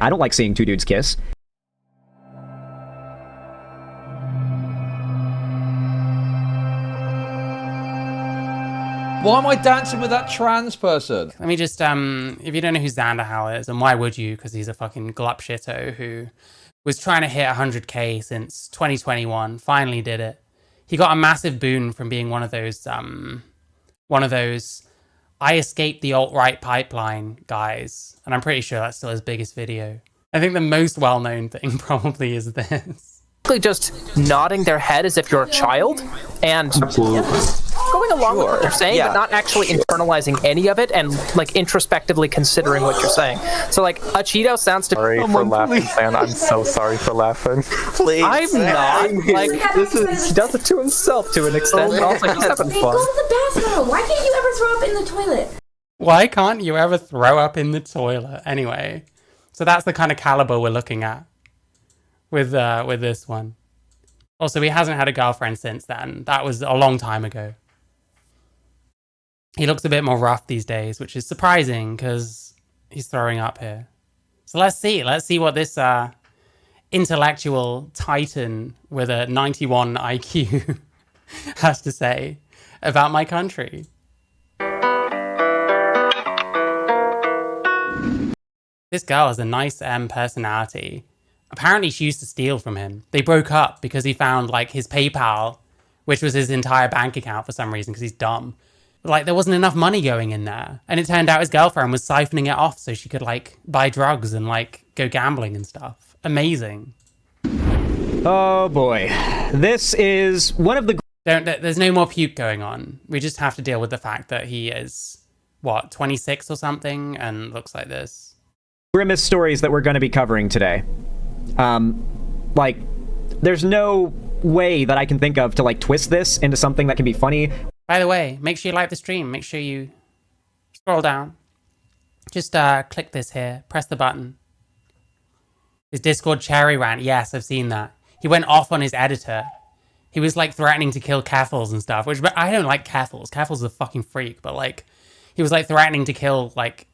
I don't like seeing two dudes kiss. Why am I dancing with that trans person? Let me just, if you don't know who Xanderhal is, and why would you? Because he's a fucking glup shitto who was trying to hit 100K since 2021, finally did it. He got a massive boon from being one of those, I escaped the alt-right pipeline guys. And I'm pretty sure that's still his biggest video. I think the most well-known thing probably is this. Just nodding their head as if you're a child and going along with what they're saying, but not actually internalizing any of it and like introspectively considering what you're saying. So like a Cheeto sounds to sorry for laughing, man. I'm so sorry for laughing. Please, I'm not. Like this is he does it to himself to an extent, but also he's having fun. Go to the bathroom. Why can't you ever throw up in the toilet? Why can't you ever throw up in the toilet? Anyway, so that's the kind of caliber we're looking at with this one. Also, he hasn't had a girlfriend since then. That was a long time ago. He looks a bit more rough these days, which is surprising because he's throwing up here. So let's see what this intellectual titan with a 91 IQ has to say about my country. This girl has a nice personality. Apparently she used to steal from him. They broke up because he found like his PayPal, which was his entire bank account for some reason because he's dumb. Like there wasn't enough money going in there. And it turned out his girlfriend was siphoning it off so she could like buy drugs and like go gambling and stuff. Amazing. Oh boy. This is one of the... There's no more puke going on. We just have to deal with the fact that he is, what, 26 or something and looks like this. grimmest stories that we're going to be covering today. Like, there's no way that I can think of to like twist this into something that can be funny. By the way, make sure you like the stream. Make sure you scroll down. Just click this here. Press the button. His Discord cherry rant. Yes, I've seen that. He went off on his editor. He was like threatening to kill Keffels and stuff, which I don't like Keffels. Keffels is a fucking freak, but like he was like threatening to kill like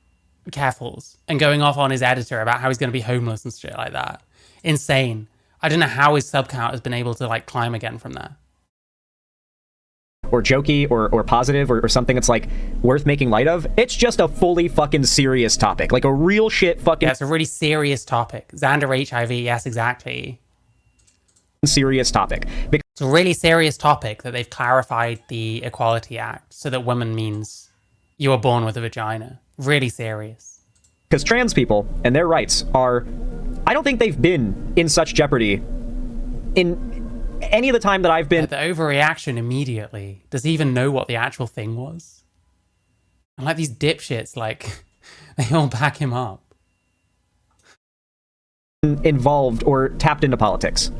Keffels and going off on his editor about how he's going to be homeless and shit like that. Insane. I don't know how his sub count has been able to like climb again from there. Or jokey or positive or something that's like worth making light of. It's just a fully fucking serious topic. Like a real shit fucking... Yeah, it's a really serious topic. Xander HIV, yes, exactly. Serious topic. It's a really serious topic that they've clarified the Equality Act so that woman means you were born with a vagina. Really serious. Because trans people and their rights are... I don't think they've been in such jeopardy in any of the time that I've been... The overreaction immediately. Does he even know what the actual thing was? And like these dipshits, like, they all back him up. Involved or tapped into politics.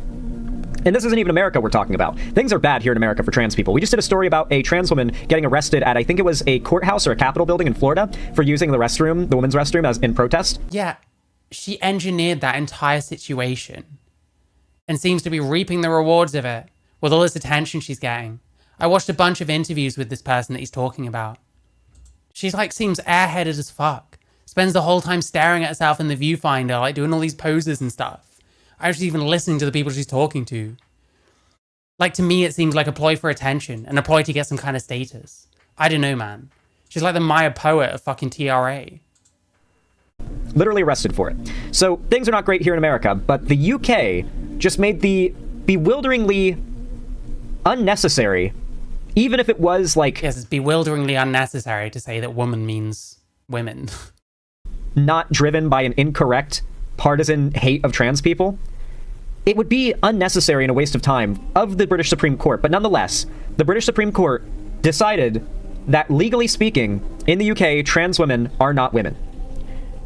And this isn't even America we're talking about. Things are bad here in America for trans people. We just did a story about a trans woman getting arrested at, I think it was a courthouse or a Capitol building in Florida for using the restroom, the women's restroom, as in protest. Yeah, she engineered that entire situation and seems to be reaping the rewards of it with all this attention she's getting. I watched a bunch of interviews with this person that he's talking about. She's like, seems airheaded as fuck. Spends the whole time staring at herself in the viewfinder, like doing all these poses and stuff. I was even listening to the people she's talking to. Like, to me, it seems like a ploy for attention and a ploy to get some kind of status. I don't know, man. She's like the Maya poet of fucking TRA. Literally arrested for it. So things are not great here in America, but the UK just made the bewilderingly unnecessary, even if it was like... Yes, it's bewilderingly unnecessary to say that woman means women. Not driven by an incorrect partisan hate of trans people. It would be unnecessary and a waste of time of the British Supreme Court, but nonetheless, the British Supreme Court decided that legally speaking, in the UK, trans women are not women.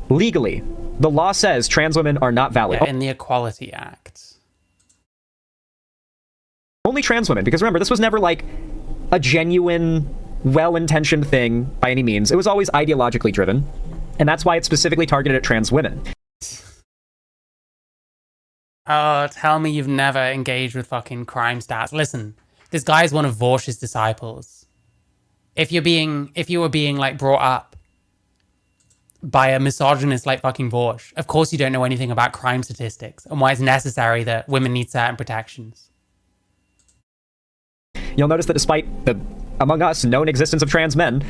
Legally, the law says trans women are not valid. Yeah, in the Equality Act. Only trans women, because remember, this was never like a genuine, well-intentioned thing by any means. It was always ideologically driven, and that's why it's specifically targeted at trans women. Oh, tell me you've never engaged with fucking crime stats. Listen, this guy's one of Vorsh's disciples. If you were being like brought up by a misogynist like fucking Vorsh. Of course you don't know anything about crime statistics and why it's necessary that women need certain protections. You'll notice that despite the, among us, known existence of trans men,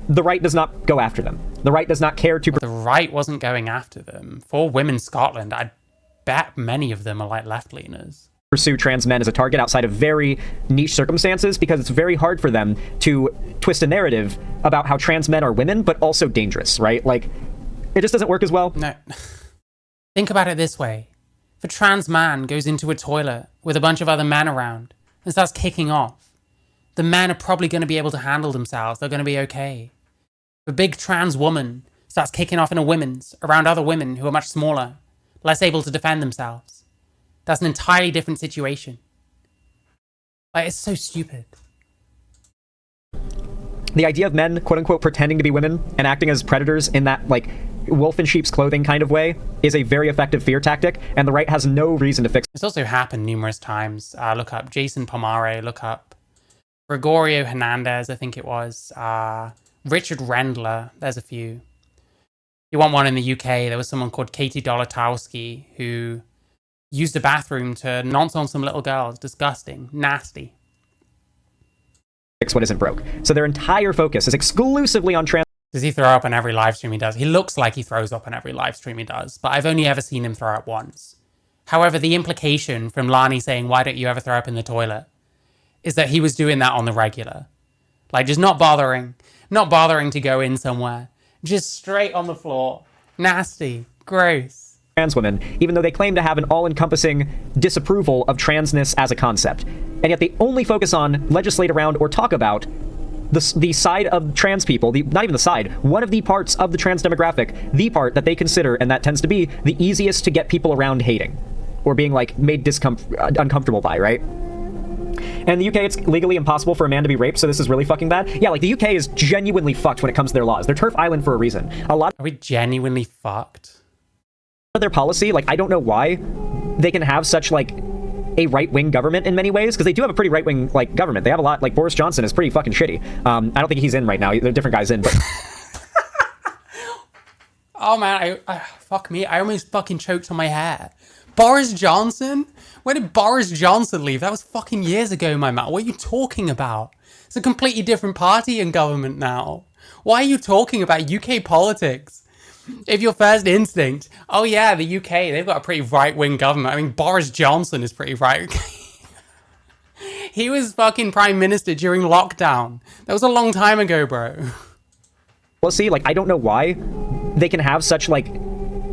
the right does not go after them. The right does not care to... The right wasn't going after them. For Women's Scotland, I bet many of them are like left-leaners. Pursue trans men as a target outside of very niche circumstances because it's very hard for them to twist a narrative about how trans men are women, but also dangerous, right? Like, it just doesn't work as well. No. Think about it this way. If a trans man goes into a toilet with a bunch of other men around and starts kicking off, the men are probably going to be able to handle themselves. They're going to be okay. If a big trans woman starts kicking off in a women's around other women who are much smaller, less able to defend themselves, that's an entirely different situation. Like, it's so stupid. The idea of men, quote unquote, pretending to be women and acting as predators in that, like, wolf in sheep's clothing kind of way is a very effective fear tactic, and the right has no reason to fix it. It's also happened numerous times. Look up Jason Pomare, look up Gregorio Hernandez, I think it was. Richard Rendler, there's a few. You want one in the UK, there was someone called Katie Dolotowski who used a bathroom to nonce on some little girls. Disgusting. Nasty. Fix what isn't broke. So their entire focus is exclusively on trans... Does he throw up on every live stream he does? He looks like he throws up on every live stream he does, but I've only ever seen him throw up once. However, the implication from Lani saying, why don't you ever throw up in the toilet, is that he was doing that on the regular. Like, just not bothering to go in somewhere. Just straight on the floor. Nasty. Gross. Trans women, even though they claim to have an all-encompassing disapproval of transness as a concept. And yet they only focus on, legislate around, or talk about the side of trans people, not even the side, one of the parts of the trans demographic, the part that they consider, and that tends to be the easiest to get people around hating, or being, like, made uncomfortable by, right? And in the UK, it's legally impossible for a man to be raped, so this is really fucking bad. Yeah, like, the UK is genuinely fucked when it comes to their laws. They're turf island for a reason. Are we genuinely fucked? Their policy, like, I don't know why they can have such, like, a right-wing government in many ways, because they do have a pretty right-wing, like, government. They have a lot, like, Boris Johnson is pretty fucking shitty. I don't think he's in right now. There are different guys in, but... Oh, man, fuck me. I almost fucking choked on my hair. Boris Johnson? Where did Boris Johnson leave? That was fucking years ago, my man. What are you talking about? It's a completely different party in government now. Why are you talking about UK politics? If your first instinct, oh yeah, the UK, they've got a pretty right-wing government. I mean, Boris Johnson is pretty right. He was fucking prime minister during lockdown. That was a long time ago, bro. Well, see, like, I don't know why they can have such, like,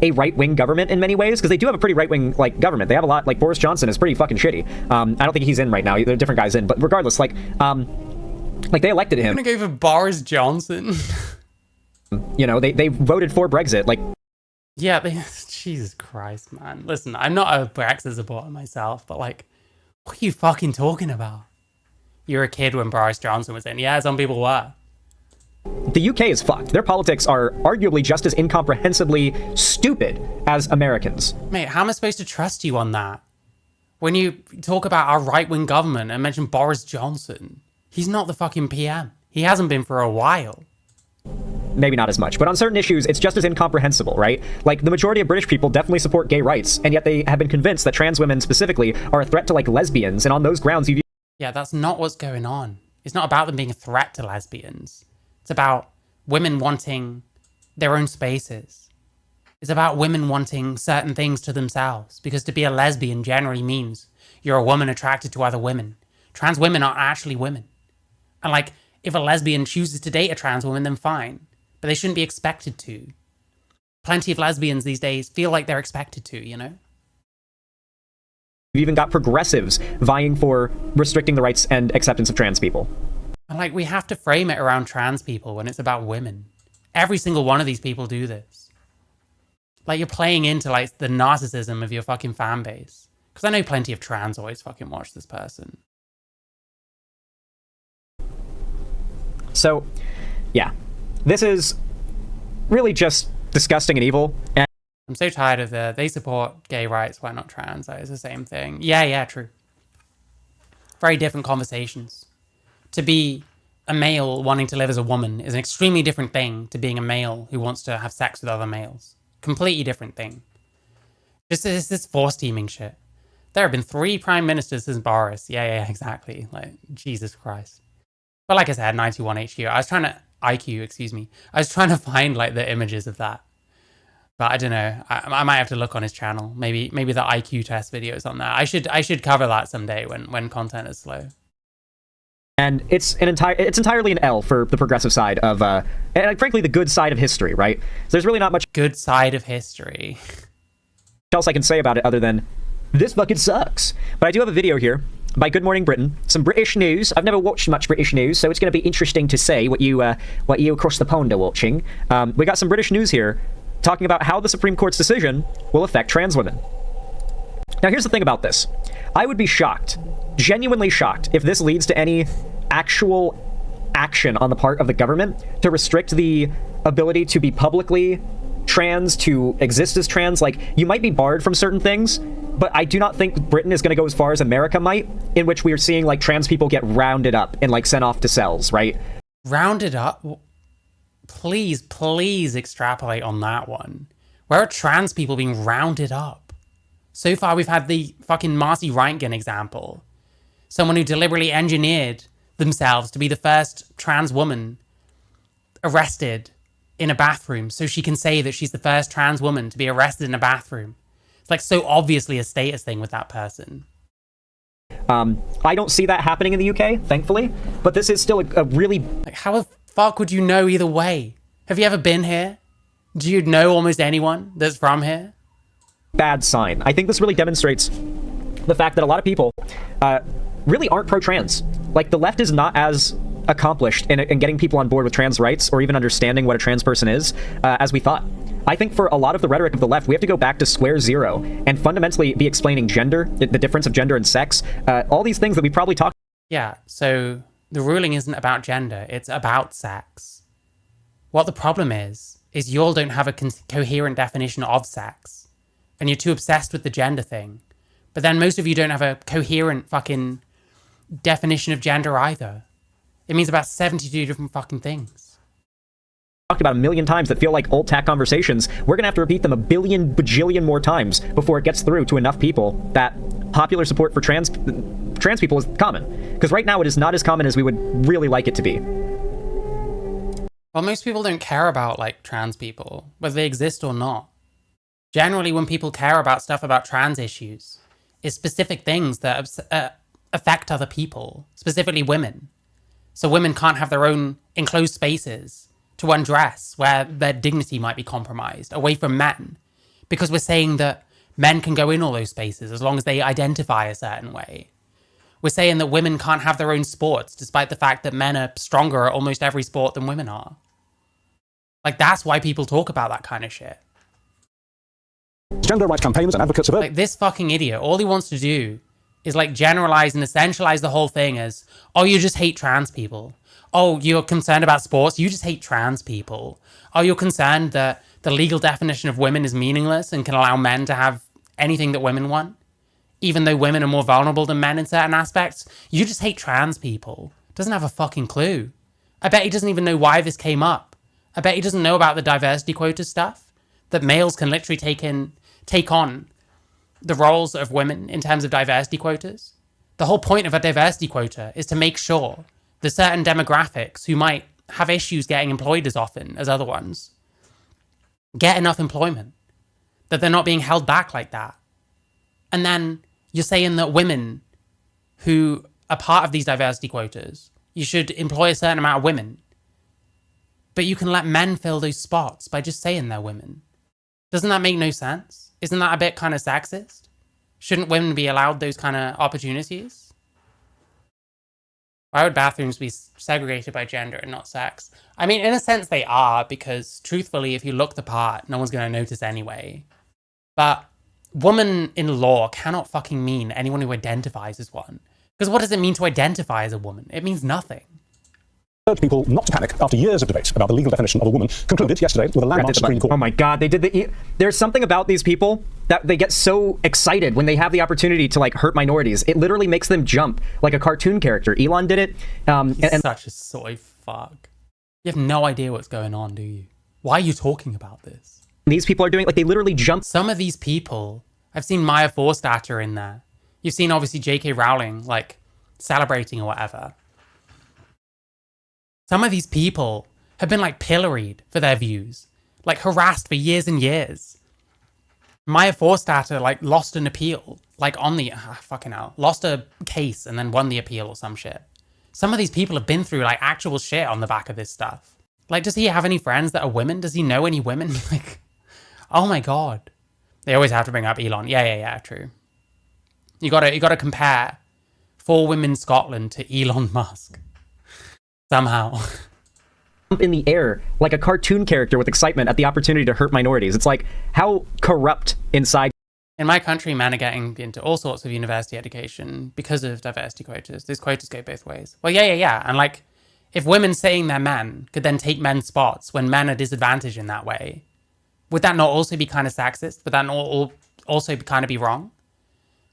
a right-wing government in many ways, because they do have a pretty right-wing, like, government. They have a lot, like, Boris Johnson is pretty fucking shitty. I don't think he's in right now. There are different guys in, but regardless, like, they elected him. I'm gonna go for Boris Johnson. You know, they voted for Brexit, like... Yeah, Jesus Christ, man. Listen, I'm not a Brexit supporter myself, but, like, what are you fucking talking about? You were a kid when Boris Johnson was in. Yeah, some people were. The UK is fucked. Their politics are arguably just as incomprehensibly stupid as Americans. Mate, how am I supposed to trust you on that? When you talk about our right-wing government and mention Boris Johnson, he's not the fucking PM. He hasn't been for a while. Maybe not as much, but on certain issues, it's just as incomprehensible, right? Like, the majority of British people definitely support gay rights, and yet they have been convinced that trans women specifically are a threat to, like, lesbians, and on those grounds you... Yeah, that's not what's going on. It's not about them being a threat to lesbians. It's about women wanting their own spaces. It's about women wanting certain things to themselves, because to be a lesbian generally means you're a woman attracted to other women. Trans women aren't actually women. And, like, if a lesbian chooses to date a trans woman, then fine. But they shouldn't be expected to. Plenty of lesbians these days feel like they're expected to, you know? You've even got progressives vying for restricting the rights and acceptance of trans people. And, like, we have to frame it around trans people when it's about women. Every single one of these people do this. Like, you're playing into, like, the narcissism of your fucking fan base. Because I know plenty of trans always fucking watch this person. So, yeah. This is really just disgusting and evil. And I'm so tired of they support gay rights, why not trans? Like, it's the same thing. Yeah, true. Very different conversations. To be a male wanting to live as a woman is an extremely different thing to being a male who wants to have sex with other males. Completely different thing. Just this force teaming shit. There have been 3 prime ministers since Boris. Yeah, exactly. Like, Jesus Christ. But like I said, 91 HQ. I was trying to... IQ, excuse me. I was trying to find, like, the images of that. But I don't know. I might have to look on his channel. Maybe the IQ test videos on there. I should cover that someday when content is slow. And it's entirely an L for the progressive side of, and frankly, the good side of history, right? So there's really not much good side of history else I can say about it other than this fucking sucks. But I do have a video here by Good Morning Britain, some British news. I've never watched much British news, so it's going to be interesting to say what you across the pond are watching. We got some British news here talking about how the Supreme Court's decision will affect trans women. Now, here's the thing about this. I would be shocked, genuinely shocked, if this leads to any actual action on the part of the government to restrict the ability to be publicly trans, to exist as trans. Like, you might be barred from certain things, but I do not think Britain is going to go as far as America might, in which we are seeing, like, trans people get rounded up and, like, sent off to cells, right? Rounded up? Please extrapolate on that one. Where are trans people being rounded up? So far, we've had the fucking Marcy Röntgen example. Someone who deliberately engineered themselves to be the first trans woman arrested in a bathroom so she can say that she's the first trans woman to be arrested in a bathroom. It's like so obviously a status thing with that person. I don't see that happening in the UK, thankfully, but this is still a really... Like, how the fuck would you know either way? Have you ever been here? Do you know almost anyone that's from here? Bad sign. I think this really demonstrates the fact that a lot of people really aren't pro-trans. Like, the left is not as accomplished in getting people on board with trans rights or even understanding what a trans person is as we thought. I think for a lot of the rhetoric of the left, we have to go back to square zero and fundamentally be explaining gender, the difference of gender and sex, all these things that we probably talked. Yeah, so the ruling isn't about gender, it's about sex. What the problem is you all don't have a coherent definition of sex, and you're too obsessed with the gender thing. But then most of you don't have a coherent fucking definition of gender either. It means about 72 different fucking things. Talked about a million times that feel like old tack conversations. We're gonna have to repeat them a billion bajillion more times before it gets through to enough people that popular support for trans people is common. Because right now it is not as common as we would really like it to be. Well, most people don't care about, like, trans people, whether they exist or not. Generally, when people care about stuff about trans issues, it's specific things that affect other people, specifically women. So women can't have their own enclosed spaces to undress where their dignity might be compromised, away from men. Because we're saying that men can go in all those spaces as long as they identify a certain way. We're saying that women can't have their own sports, despite the fact that men are stronger at almost every sport than women are. Like, that's why people talk about that kind of shit. Gender rights campaigners and advocates of it. Like, this fucking idiot, all he wants to do is, like, generalize and essentialize the whole thing as, oh, you just hate trans people. Oh, you're concerned about sports, you just hate trans people. Oh, you're concerned that the legal definition of women is meaningless and can allow men to have anything that women want, even though women are more vulnerable than men in certain aspects. You just hate trans people. Doesn't have a fucking clue. I bet he doesn't even know why this came up. I bet he doesn't know about the diversity quota stuff, that males can literally take on the roles of women in terms of diversity quotas. The whole point of a diversity quota is to make sure that certain demographics who might have issues getting employed as often as other ones get enough employment, that they're not being held back like that. And then you're saying that women who are part of these diversity quotas, you should employ a certain amount of women, but you can let men fill those spots by just saying they're women. Doesn't that make no sense? Isn't that a bit kind of sexist? Shouldn't women be allowed those kind of opportunities? Why would bathrooms be segregated by gender and not sex? I mean, in a sense they are, because truthfully, if you look the part, no one's going to notice anyway. But woman in law cannot fucking mean anyone who identifies as one. Because what does it mean to identify as a woman? It means nothing. urge people not to panic after years of debate about the legal definition of a woman, concluded yesterday with a landmark Supreme Court. Oh my God, they did there's something about these people that they get so excited when they have the opportunity to like hurt minorities. It literally makes them jump like a cartoon character. Elon did it. He's such a soy fuck. You have no idea what's going on, do you? Why are you talking about this? These people are doing like they literally jump. Some of these people, I've seen Maya Forstater in there. You've seen obviously J.K. Rowling like celebrating or whatever. Some of these people have been like pilloried for their views, like harassed for years and years. Maya Forstater like lost an appeal, like on the fucking hell, lost a case and then won the appeal or some shit. Some of these people have been through like actual shit on the back of this stuff. Like, does he have any friends that are women? Does he know any women? Like, oh my God. They always have to bring up Elon. Yeah, true. You gotta compare 4 women Scotland to Elon Musk. Somehow. In the air like a cartoon character with excitement at the opportunity to hurt minorities. It's like how corrupt inside. In my country, men are getting into all sorts of university education because of diversity quotas. These quotas go both ways. Well, yeah. And like, if women saying they're men could then take men's spots when men are disadvantaged in that way, would that not also be kind of sexist? Would that not also kind of be wrong?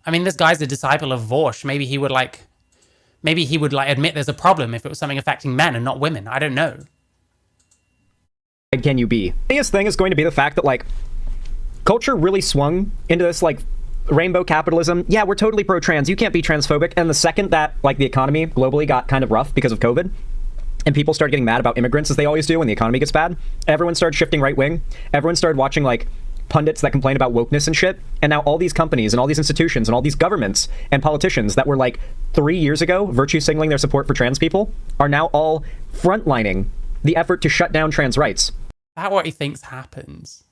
I mean, this guy's a disciple of Vorsh. Maybe he would admit there's a problem if it was something affecting men and not women. I don't know. Can you be? The biggest thing is going to be the fact that like culture really swung into this like rainbow capitalism. Yeah, we're totally pro-trans. You can't be transphobic. And the second that like the economy globally got kind of rough because of COVID and people started getting mad about immigrants as they always do when the economy gets bad, everyone started shifting right wing. Everyone started watching like pundits that complain about wokeness and shit. And now all these companies and all these institutions and all these governments and politicians that were like 3 years ago virtue signaling their support for trans people are now all frontlining the effort to shut down trans rights. Is that what he thinks happens?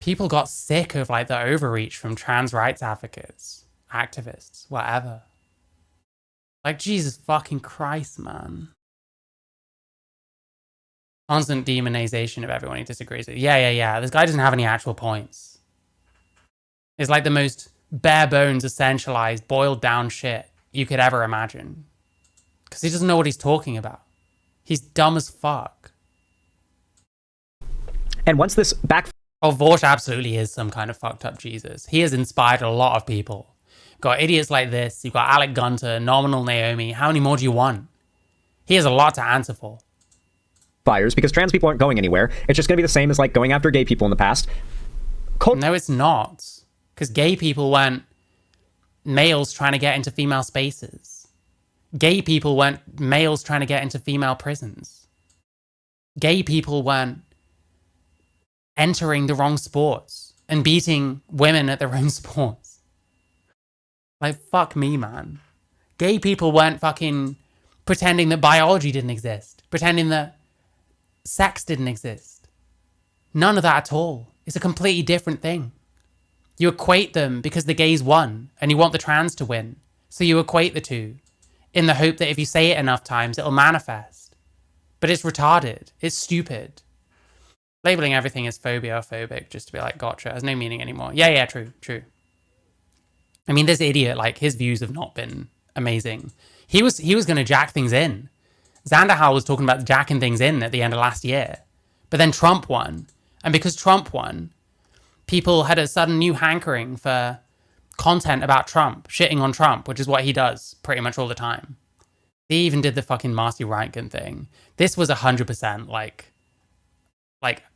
People got sick of like the overreach from trans rights advocates, activists, whatever. Like, Jesus fucking Christ, man. Constant demonization of everyone he disagrees with. Yeah. This guy doesn't have any actual points. It's like the most bare bones, essentialized, boiled down shit you could ever imagine. Because he doesn't know what he's talking about. He's dumb as fuck. And once this Oh, Vorsh absolutely is some kind of fucked up Jesus. He has inspired a lot of people. Got idiots like this. You've got Alec Gunter, Nominal Naomi. How many more do you want? He has a lot to answer for. fires because trans people aren't going anywhere. It's just going to be the same as like going after gay people in the past. No, it's not. Because gay people weren't males trying to get into female spaces. Gay people weren't males trying to get into female prisons. Gay people weren't entering the wrong sports and beating women at their own sports. Like, fuck me, man. Gay people weren't fucking pretending that biology didn't exist, pretending that sex didn't exist. None of that at all. It's a completely different thing. You equate them because the gays won and you want the trans to win. So you equate the two in the hope that if you say it enough times, it'll manifest. But it's retarded. It's stupid. Labeling everything as phobia or phobic just to be like, gotcha, has no meaning anymore. Yeah, true. I mean, this idiot, like, his views have not been amazing. He was going to jack things in. Xanderhal was talking about jacking things in at the end of last year. But then Trump won. And because Trump won, people had a sudden new hankering for content about Trump, shitting on Trump, which is what he does pretty much all the time. He even did the fucking Marcy Rankin thing. This was 100% like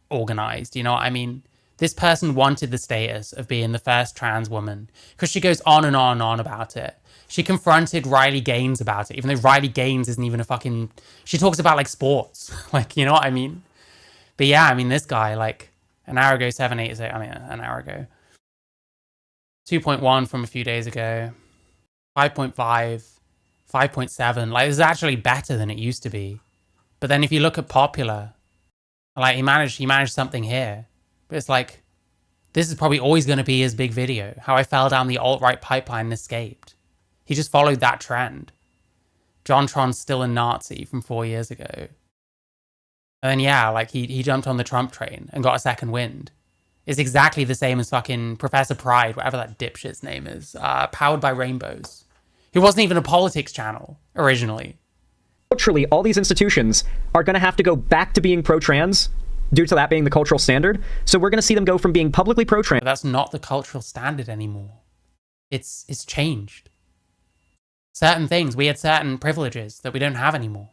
organized, you know what I mean? This person wanted the status of being the first trans woman because she goes on and on and on about it. She confronted Riley Gaines about it, even though Riley Gaines isn't even a fucking... She talks about, like, sports. Like, you know what I mean? But yeah, I mean, this guy, like, an hour ago, 786... I mean, an hour ago. 2.1 from a few days ago. 5.5. 5.7. Like, this is actually better than it used to be. But then if you look at popular, like, he managed something here. But it's like, this is probably always going to be his big video. How I fell down the alt-right pipeline and escaped. He just followed that trend. JonTron's still a Nazi from 4 years ago. And then, yeah, like, he jumped on the Trump train and got a second wind. It's exactly the same as fucking Professor Pride, whatever that dipshit's name is, Powered by Rainbows. He wasn't even a politics channel, originally. culturally, all these institutions are going to have to go back to being pro-trans due to that being the cultural standard. So we're going to see them go from being publicly pro-trans. But that's not the cultural standard anymore. It's changed. Certain things, we had certain privileges that we don't have anymore.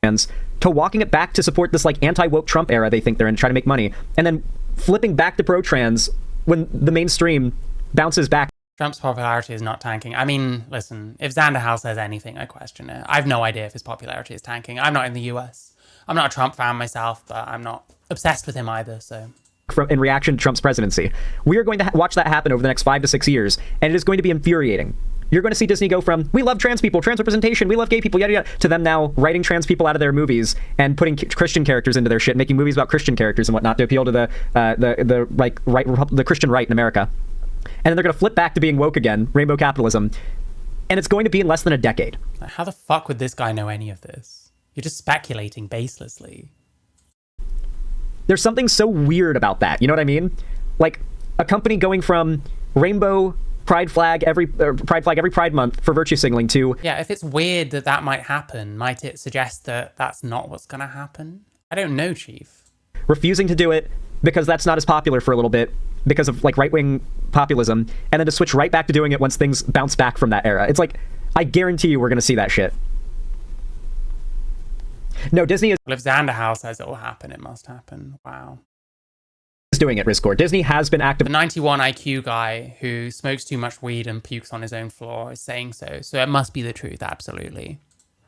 To walking it back to support this like anti-woke Trump era they think they're in, try to make money, and then flipping back to pro-trans when the mainstream bounces back. Trump's popularity is not tanking. I mean, listen, if Xanderhal says anything, I question it. I have no idea if his popularity is tanking. I'm not in the US. I'm not a Trump fan myself, but I'm not obsessed with him either, so. In reaction to Trump's presidency. We are going to watch that happen over the next 5 to 6 years, and it is going to be infuriating. You're going to see Disney go from, we love trans people, trans representation, we love gay people, yada yada, to them now writing trans people out of their movies and putting Christian characters into their shit, making movies about Christian characters and whatnot to appeal to the Christian right in America. And then they're going to flip back to being woke again, rainbow capitalism, and it's going to be in less than a decade. How the fuck would this guy know any of this? You're just speculating baselessly. There's something so weird about that, you know what I mean? Like, a company going from rainbow pride flag every Pride Month for virtue signaling to... Yeah, if it's weird that that might happen, might it suggest that that's not what's going to happen? I don't know, Chief. Refusing to do it because that's not as popular for a little bit because of like right-wing populism, and then to switch right back to doing it once things bounce back from that era. It's like, I guarantee you we're going to see that shit. No, Disney is... Well, if Xanderhal says it will happen, it must happen. Wow. Doing it, Rizcore. Disney has been active. The 91 IQ guy who smokes too much weed and pukes on his own floor is saying so. So it must be the truth, absolutely.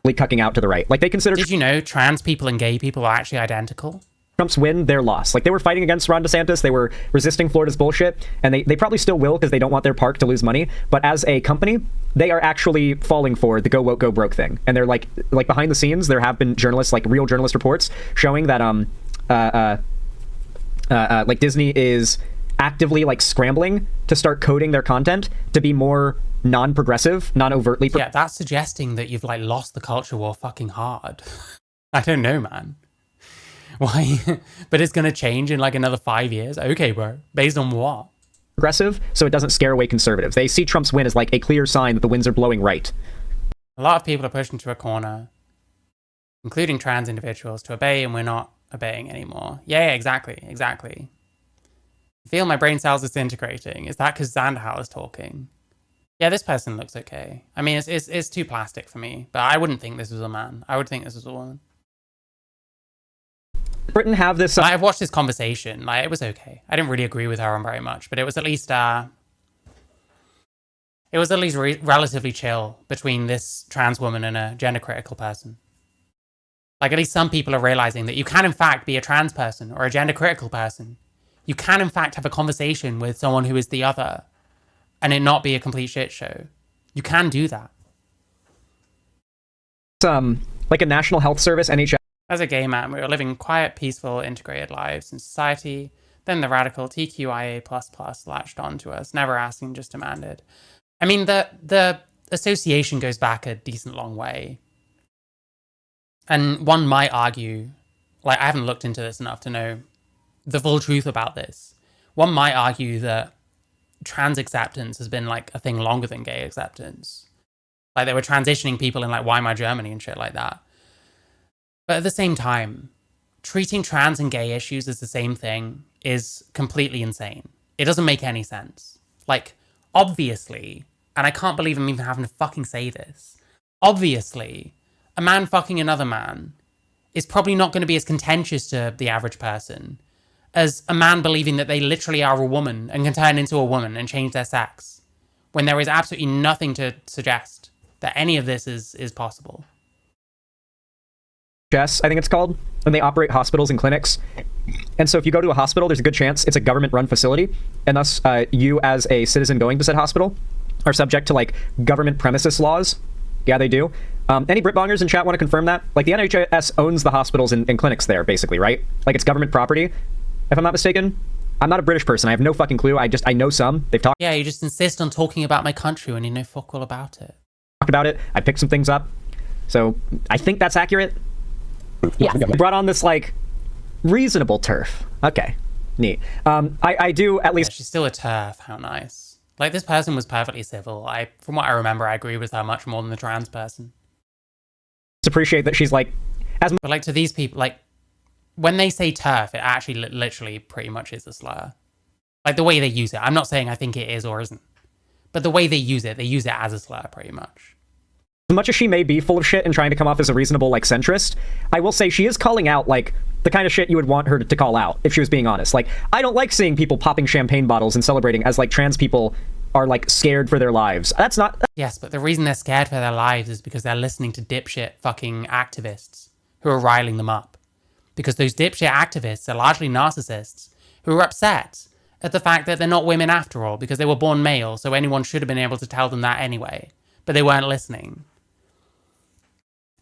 Cucking out to the right. Like, they consider... Did you know trans people and gay people are actually identical? Trump's win, their loss. Like, they were fighting against Ron DeSantis. They were resisting Florida's bullshit. And they probably still will because they don't want their park to lose money. But as a company, they are actually falling for the go woke, go broke thing. And they're like behind the scenes, there have been journalists, like real journalist reports showing that like Disney is actively like scrambling to start coding their content to be more non-progressive, non-overtly. Yeah, that's suggesting that you've like lost the culture war fucking hard. I don't know, man. Why? But it's going to change in like another 5 years. Okay, bro. Based on what? Progressive, so it doesn't scare away conservatives. They see Trump's win as like a clear sign that the winds are blowing right. A lot of people are pushed into a corner, including trans individuals, to obey, and we're not obeying anymore. Yeah, exactly. I feel my brain cells disintegrating. Is that because Xanderhal is talking? Yeah, this person looks okay. I mean, it's too plastic for me, but I wouldn't think this was a man. I would think this was a woman. Britain have this... I've watched this conversation. Like, it was okay. I didn't really agree with her on very much, but it was at least relatively chill between this trans woman and a gender critical person. Like, at least some people are realizing that you can in fact be a trans person or a gender critical person. You can in fact have a conversation with someone who is the other and it not be a complete shit show. You can do that. Like a National Health Service, NHS. As a gay man, we were living quiet, peaceful, integrated lives in society. Then the radical TQIA++ latched onto us, never asking, just demanded. I mean, the association goes back a decent long way. And one might argue, like, I haven't looked into this enough to know the full truth about this. One might argue that trans acceptance has been, like, a thing longer than gay acceptance. Like, they were transitioning people in, like, Weimar Germany and shit like that. But at the same time, treating trans and gay issues as the same thing is completely insane. It doesn't make any sense. Like, obviously, and I can't believe I'm even having to fucking say this, obviously, a man fucking another man is probably not going to be as contentious to the average person as a man believing that they literally are a woman and can turn into a woman and change their sex, when there is absolutely nothing to suggest that any of this is possible. I think it's called, and they operate hospitals and clinics. And so if you go to a hospital, there's a good chance it's a government-run facility, and thus you as a citizen going to said hospital are subject to like government premises laws. Yeah, they do. Any Britbongers in chat want to confirm that? Like, the NHS owns the hospitals and clinics there, basically, right? Like, it's government property, if I'm not mistaken. I'm not a British person. I have no fucking clue. I know some. They've talked... Yeah, you just insist on talking about my country when you know fuck all about it. Talked about it. I picked some things up. So, I think that's accurate. Yeah. Brought on this, like, reasonable turf. Okay. Neat. I do at least... Yeah, she's still a turf. How nice. Like, this person was perfectly civil. From what I remember, I agree with her much more than the trans person. appreciate that she's like, as But like to these people, like when they say TERF, it actually literally pretty much is a slur. Like the way they use it. I'm not saying I think it is or isn't, but the way they use it as a slur pretty much. much as she may be full of shit and trying to come off as a reasonable, like, centrist, I will say she is calling out, like, the kind of shit you would want her to call out if she was being honest. Like, I don't like seeing people popping champagne bottles and celebrating as, like, trans people are, like, scared for their lives. That's not... Yes, but the reason they're scared for their lives is because they're listening to dipshit fucking activists who are riling them up. Because those dipshit activists are largely narcissists who are upset at the fact that they're not women after all, because they were born male, so anyone should have been able to tell them that anyway. But they weren't listening.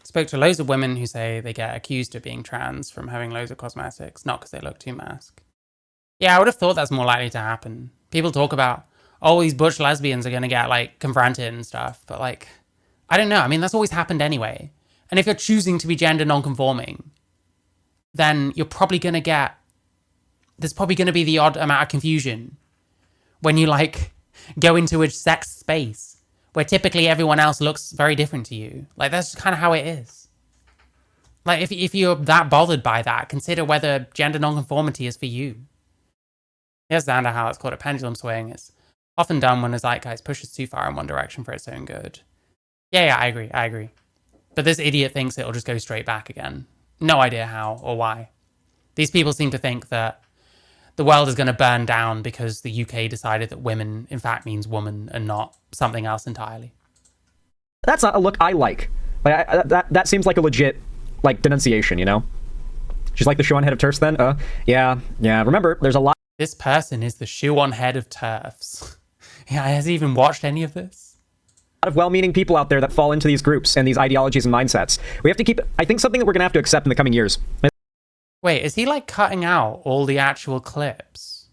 Spoke to loads of women who say they get accused of being trans from having loads of cosmetics, not because they look too masked. Yeah, I would have thought that's more likely to happen. People talk about, oh, these butch lesbians are going to get, like, confronted and stuff. But, like, I don't know. I mean, that's always happened anyway. And if you're choosing to be gender non-conforming, then you're probably going to get... There's probably going to be the odd amount of confusion when you, like, go into a sex space where typically everyone else looks very different to you. Like, that's kind of how it is. Like, if you're that bothered by that, consider whether gender nonconformity is for you. Here's Xanderhal, it's called a pendulum swing. It's often done when the zeitgeist pushes too far in one direction for its own good. Yeah, I agree. But this idiot thinks it'll just go straight back again. No idea how or why. These people seem to think that the world is going to burn down because the UK decided that women, in fact, means woman and not something else entirely. That's not a look I like. That seems like a legit, like, denunciation, you know? She's like the shoe on head of TERFs then? Yeah. Remember, there's a lot This person is the shoe on head of TERFs. Yeah, has he even watched any of this? of well-meaning people out there that fall into these groups and these ideologies and mindsets. We have to keep, I think, something that we're going to have to accept in the coming years. Wait, is he, like, cutting out all the actual clips?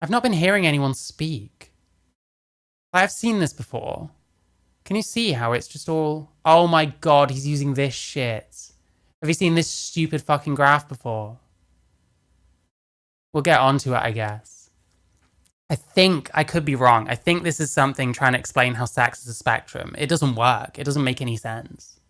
I've not been hearing anyone speak. I've seen this before. Can you see how it's just all... Oh my god, he's using this shit. Have you seen this stupid fucking graph before? We'll get onto it, I guess. I think I could be wrong. I think this is something trying to explain how sex is a spectrum. It doesn't work. It doesn't make any sense.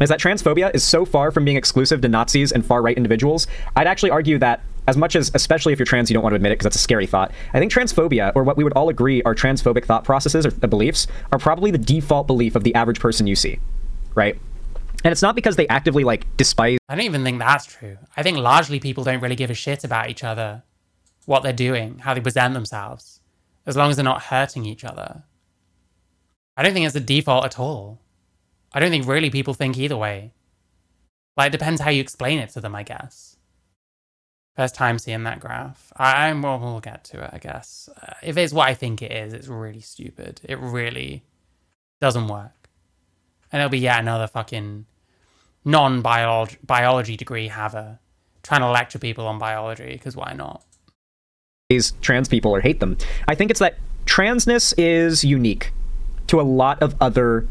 Is that transphobia is so far from being exclusive to Nazis and far-right individuals. I'd actually argue that as much as, especially if you're trans, you don't want to admit it because that's a scary thought. I think transphobia, or what we would all agree are transphobic thought processes or beliefs, are probably the default belief of the average person you see, right? And it's not because they actively, like, despise... I don't even think that's true. I think largely people don't really give a shit about each other, what they're doing, how they present themselves, as long as they're not hurting each other. I don't think it's a default at all. I don't think really people think either way. Like, it depends how you explain it to them, I guess. First time seeing that graph. We'll get to it, I guess. If it's what I think it is, it's really stupid. It really doesn't work. And it'll be yet another fucking non-biology degree haver trying to lecture people on biology, because why not? These trans people or hate them. I think it's that transness is unique to a lot of other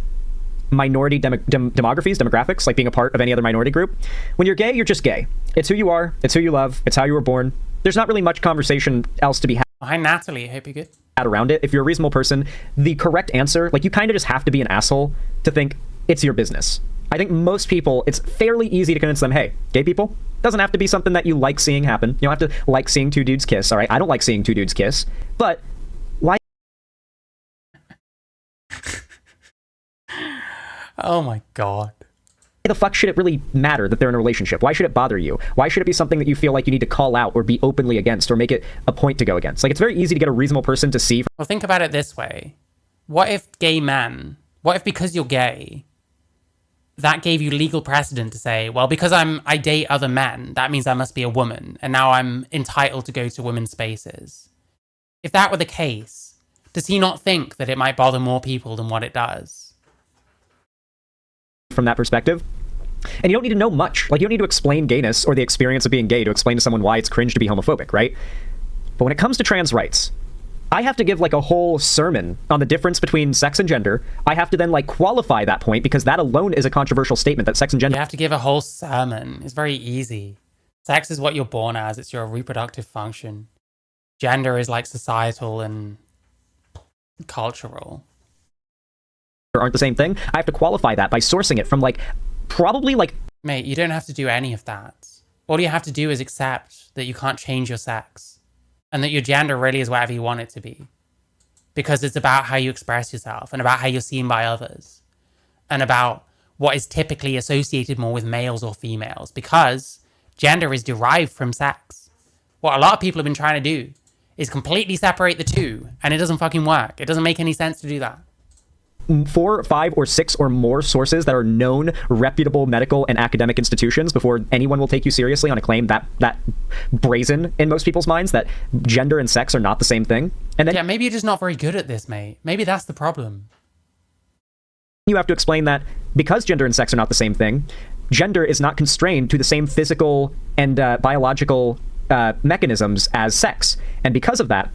minority demographics, like being a part of any other minority group. When you're gay, you're just gay. It's who you are, it's who you love, it's how you were born. There's not really much conversation else to be had. Hi, Natalie. Hope you're good. Around it. If you're a reasonable person, the correct answer, like, you kind of just have to be an asshole to think it's your business. I think most people, it's fairly easy to convince them, hey, gay people, doesn't have to be something that you like seeing happen. You don't have to like seeing two dudes kiss, all right? I don't like seeing two dudes kiss, but why? Oh my god. Why the fuck should it really matter that they're in a relationship? Why should it bother you? Why should it be something that you feel like you need to call out or be openly against or make it a point to go against? Like, it's very easy to get a reasonable person to see. Well, think about it this way. What if because you're gay, that gave you legal precedent to say, well, because I date other men, that means I must be a woman, and now I'm entitled to go to women's spaces. If that were the case, does he not think that it might bother more people than what it does? From that perspective. And you don't need to know much. Like, you don't need to explain gayness or the experience of being gay to explain to someone why it's cringe to be homophobic, right? But when it comes to trans rights, I have to give, like, a whole sermon on the difference between sex and gender. I have to then, like, qualify that point because that alone is a controversial statement that sex and gender... You have to give a whole sermon. It's very easy. Sex is what you're born as. It's your reproductive function. Gender is, like, societal and cultural. aren't the same thing, I have to qualify that by sourcing it from like probably like. Mate, you don't have to do any of that. All you have to do is accept that you can't change your sex and that your gender really is whatever you want it to be. Because it's about how you express yourself and about how you're seen by others and about what is typically associated more with males or females, because gender is derived from sex. What a lot of people have been trying to do is completely separate the two, and it doesn't fucking work. It doesn't make any sense to do that. 4, 5, or 6 or more sources that are known, reputable medical and academic institutions before anyone will take you seriously on a claim that brazen in most people's minds that gender and sex are not the same thing. And then yeah, maybe you're just not very good at this, mate. Maybe that's the problem. You have to explain that because gender and sex are not the same thing, gender is not constrained to the same physical and biological mechanisms as sex. And because of that,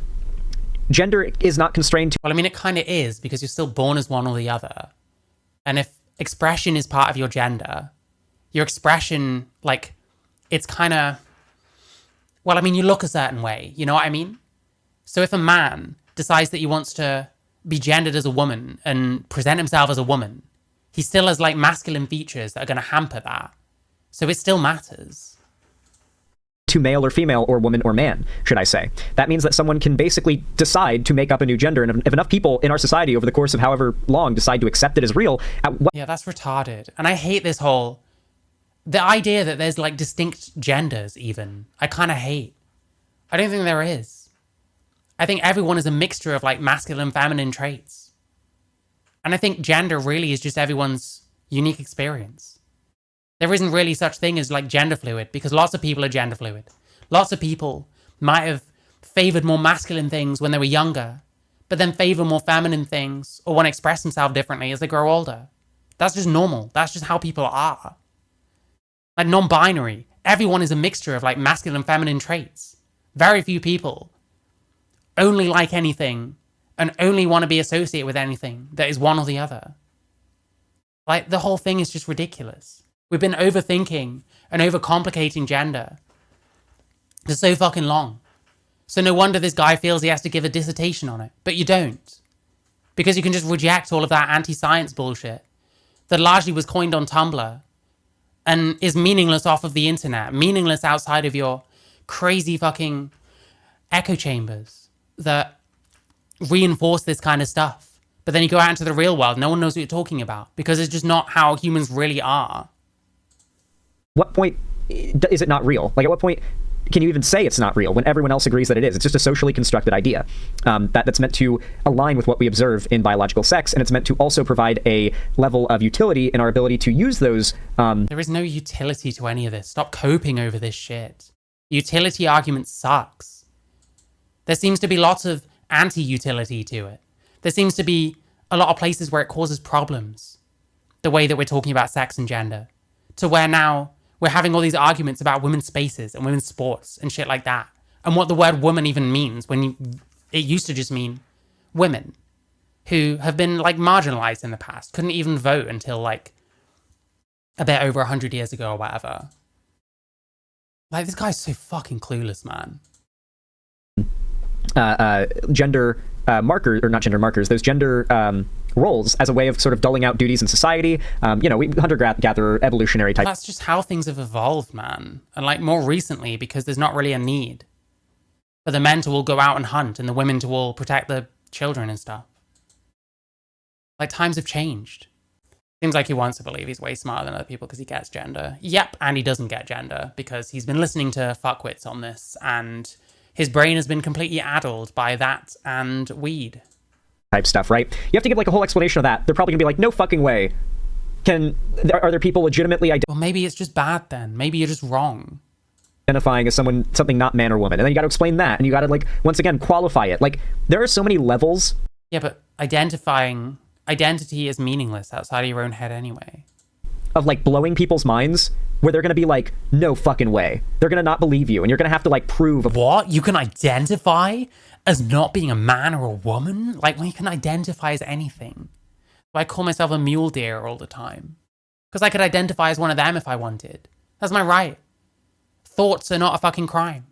gender is not constrained to... Well, I mean, it kind of is, because you're still born as one or the other. And if expression is part of your gender, your expression, like, it's kind of... Well, I mean, you look a certain way, you know what I mean? So if a man decides that he wants to be gendered as a woman and present himself as a woman, he still has, like, masculine features that are going to hamper that. So it still matters. To male or female or woman or man, should I say. That means that someone can basically decide to make up a new gender, and if enough people in our society over the course of however long decide to accept it as real... Yeah, that's retarded. And I hate this whole... The idea that there's, like, distinct genders, even. I kind of hate. I don't think there is. I think everyone is a mixture of, like, masculine and feminine traits. And I think gender really is just everyone's unique experience. There isn't really such thing as like gender fluid, because lots of people are gender fluid. Lots of people might have favored more masculine things when they were younger, but then favor more feminine things or want to express themselves differently as they grow older. That's just normal. That's just how people are. Like non-binary, everyone is a mixture of like masculine and feminine traits. Very few people only like anything and only want to be associated with anything that is one or the other. Like the whole thing is just ridiculous. We've been overthinking and overcomplicating gender for so fucking long. So no wonder this guy feels he has to give a dissertation on it. But you don't. Because you can just reject all of that anti-science bullshit that largely was coined on Tumblr and is meaningless off of the internet, meaningless outside of your crazy fucking echo chambers that reinforce this kind of stuff. But then you go out into the real world, no one knows what you're talking about because it's just not how humans really are. What point is it not real? Like, at what point can you even say it's not real when everyone else agrees that it is? It's just a socially constructed idea that's meant to align with what we observe in biological sex, and it's meant to also provide a level of utility in our ability to use those. There is no utility to any of this. Stop coping over this shit. The utility argument sucks. There seems to be lots of anti-utility to it. There seems to be a lot of places where it causes problems. The way that we're talking about sex and gender. To where now we're having all these arguments about women's spaces and women's sports and shit like that. And what the word woman even means when it used to just mean women who have been like marginalized in the past. Couldn't even vote until like a bit over 100 years ago or whatever. Like this guy's so fucking clueless, man. Gender markers, or not gender markers, those gender roles as a way of sort of dulling out duties in society. Hunter-gatherer evolutionary type. That's just how things have evolved, man. And like more recently, because there's not really a need for the men to all go out and hunt and the women to all protect the children and stuff. Like times have changed. Seems like he wants to believe he's way smarter than other people because he gets gender. Yep, and he doesn't get gender because he's been listening to fuckwits on this and his brain has been completely addled by that and weed. Type stuff, right? You have to give like a whole explanation of that. They're probably gonna be like, no fucking way. Are there people legitimately Well, maybe it's just bad then. Maybe you're just wrong. Identifying as something not man or woman, and then you got to explain that, and you got to like once again qualify it. Like there are so many levels. Yeah, but identifying identity is meaningless outside of your own head anyway. Of like blowing people's minds, where they're gonna be like, no fucking way. They're gonna not believe you, and you're gonna have to like prove. What? You can identify as not being a man or a woman? Like when you can identify as anything. So I call myself a mule deer all the time because I could identify as one of them if I wanted. That's my right. Thoughts are not a fucking crime.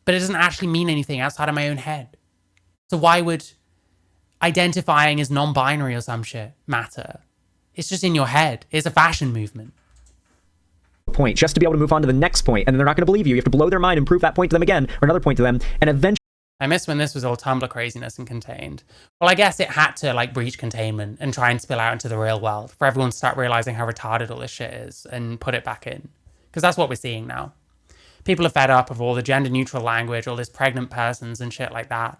But it doesn't actually mean anything outside of my own head. So why would identifying as non-binary or some shit matter. It's just in your head. It's a fashion movement. Point just to be able to move on to the next point, and they're not going to believe you. You have to blow their mind and prove that point to them again, or another point to them, and eventually. I miss when this was all Tumblr craziness and contained. Well, I guess it had to like breach containment and try and spill out into the real world for everyone to start realizing how retarded all this shit is and put it back in. Because that's what we're seeing now. People are fed up of all the gender neutral language, all this pregnant persons and shit like that.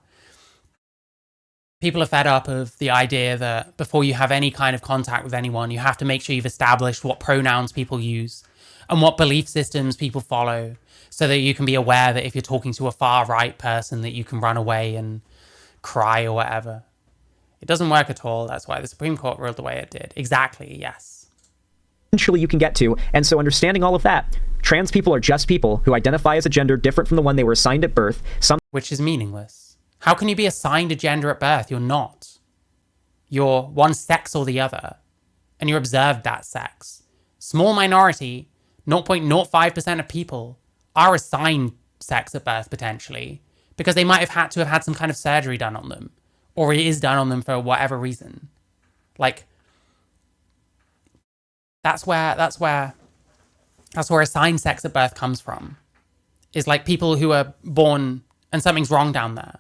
People are fed up of the idea that before you have any kind of contact with anyone, you have to make sure you've established what pronouns people use and what belief systems people follow, so that you can be aware that if you're talking to a far right person that you can run away and cry or whatever. It doesn't work at all. That's why the Supreme Court ruled the way it did. Exactly, yes. Eventually you can get to, and so understanding all of that, trans people are just people who identify as a gender different from the one they were assigned at birth. Which is meaningless. How can you be assigned a gender at birth? You're not. You're one sex or the other, and you're observed that sex. Small minority, 0.05% of people are assigned sex at birth, potentially, because they might have had some kind of surgery done on them, or it is done on them for whatever reason. Like, that's where assigned sex at birth comes from. Is like people who are born and something's wrong down there.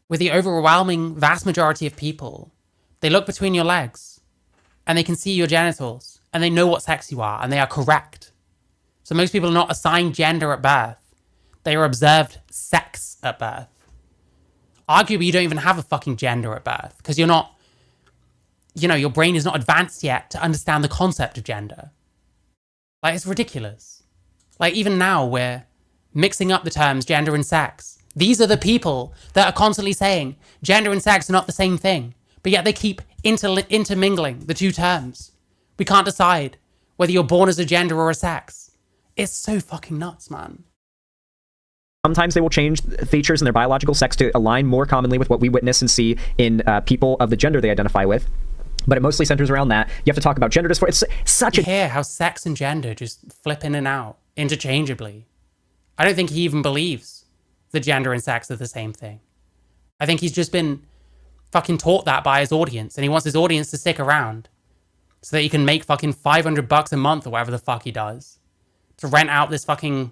With the overwhelming vast majority of people, they look between your legs and they can see your genitals and they know what sex you are and they are correct. So most people are not assigned gender at birth. They are observed sex at birth. Arguably, you don't even have a fucking gender at birth because you're not, your brain is not advanced yet to understand the concept of gender. Like, it's ridiculous. Like, even now, we're mixing up the terms gender and sex. These are the people that are constantly saying gender and sex are not the same thing, but yet they keep intermingling the two terms. We can't decide whether you're born as a gender or a sex. It's so fucking nuts, man. Sometimes they will change features in their biological sex to align more commonly with what we witness and see in people of the gender they identify with. But it mostly centers around that. You have to talk about gender dysphoria. It's such a... You hear how sex and gender just flip in and out interchangeably. I don't think he even believes that gender and sex are the same thing. I think he's just been fucking taught that by his audience, and he wants his audience to stick around so that he can make fucking $500 a month or whatever the fuck he does to rent out this fucking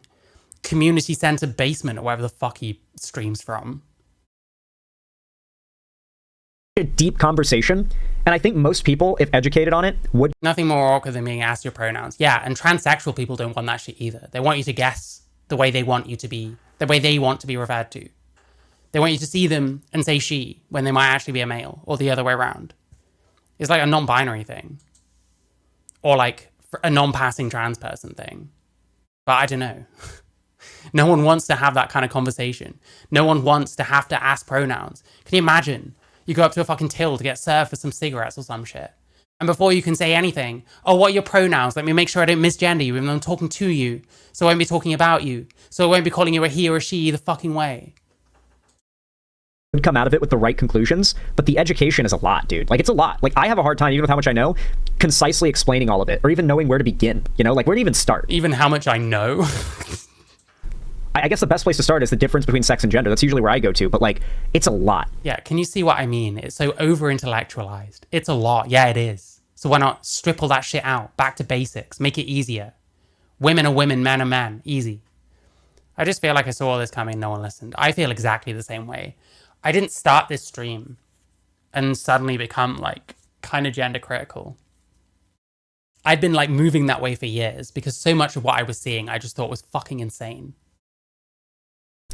community center basement or wherever the fuck he streams from. A deep conversation, and I think most people, if educated on it, would... Nothing more awkward than being asked your pronouns. Yeah, and transsexual people don't want that shit either. They want you to guess the way they want you to be, the way they want to be referred to. They want you to see them and say she when they might actually be a male, or the other way around. It's like a non-binary thing. Or like a non-passing trans person thing. But I don't know. No one wants to have that kind of conversation. No one wants to have to ask pronouns. Can you imagine? You go up to a fucking till to get served for some cigarettes or some shit. And before you can say anything, oh, what are your pronouns? Let me make sure I don't misgender you even though I'm talking to you. So I won't be talking about you. So I won't be calling you a he or a she either fucking way. Would come out of it with the right conclusions, but the education is a lot, dude. Like, it's a lot. Like, I have a hard time, even with how much I know, concisely explaining all of it, or even knowing where to begin, like, where to even start. Even how much I know? I guess the best place to start is the difference between sex and gender. That's usually where I go to, but, like, it's a lot. Yeah, can you see what I mean? It's so over-intellectualized. It's a lot. Yeah, it is. So why not strip all that shit out? Back to basics. Make it easier. Women are women, men are men. Easy. I just feel like I saw all this coming, no one listened. I feel exactly the same way. I didn't start this stream and suddenly become, like, kind of gender critical. I'd been, like, moving that way for years because so much of what I was seeing I just thought was fucking insane.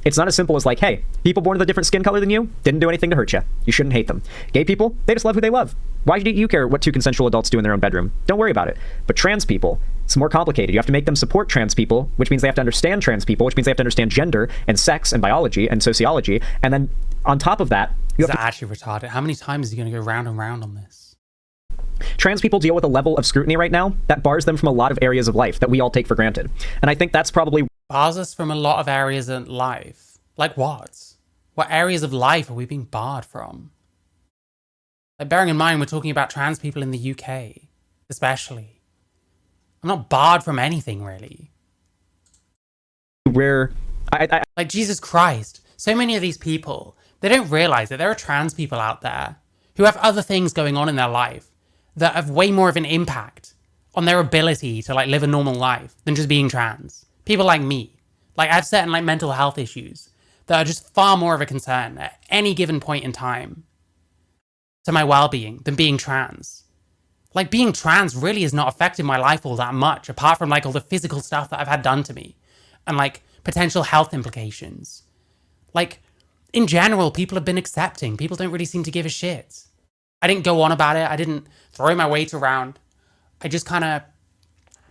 It's not as simple as like, hey, people born with a different skin color than you didn't do anything to hurt you. You shouldn't hate them. Gay people, they just love who they love. Why do you care what two consensual adults do in their own bedroom? Don't worry about it. But trans people, it's more complicated. You have to make them support trans people, which means they have to understand trans people, which means they have to understand gender and sex and biology and sociology. And then on top of that, you have to... actually retarded. How many times is he going to go round and round on this? Trans people deal with a level of scrutiny right now that bars them from a lot of areas of life that we all take for granted. And I think that's probably... Bars us from a lot of areas of life. Like what? What areas of life are we being barred from? Like, bearing in mind we're talking about trans people in the UK, especially. I'm not barred from anything, really. Where... Like, Jesus Christ. So many of these people, They don't realize that there are trans people out there who have other things going on in their life that have way more of an impact on their ability to like live a normal life than just being trans. People like me. Like, I have certain like mental health issues that are just far more of a concern at any given point in time to my well-being than being trans. Like, being trans really has not affected my life all that much, apart from like all the physical stuff that I've had done to me and like potential health implications. Like, in general, people have been accepting. People don't really seem to give a shit. I didn't go on about it. I didn't throw my weight around. I just kind of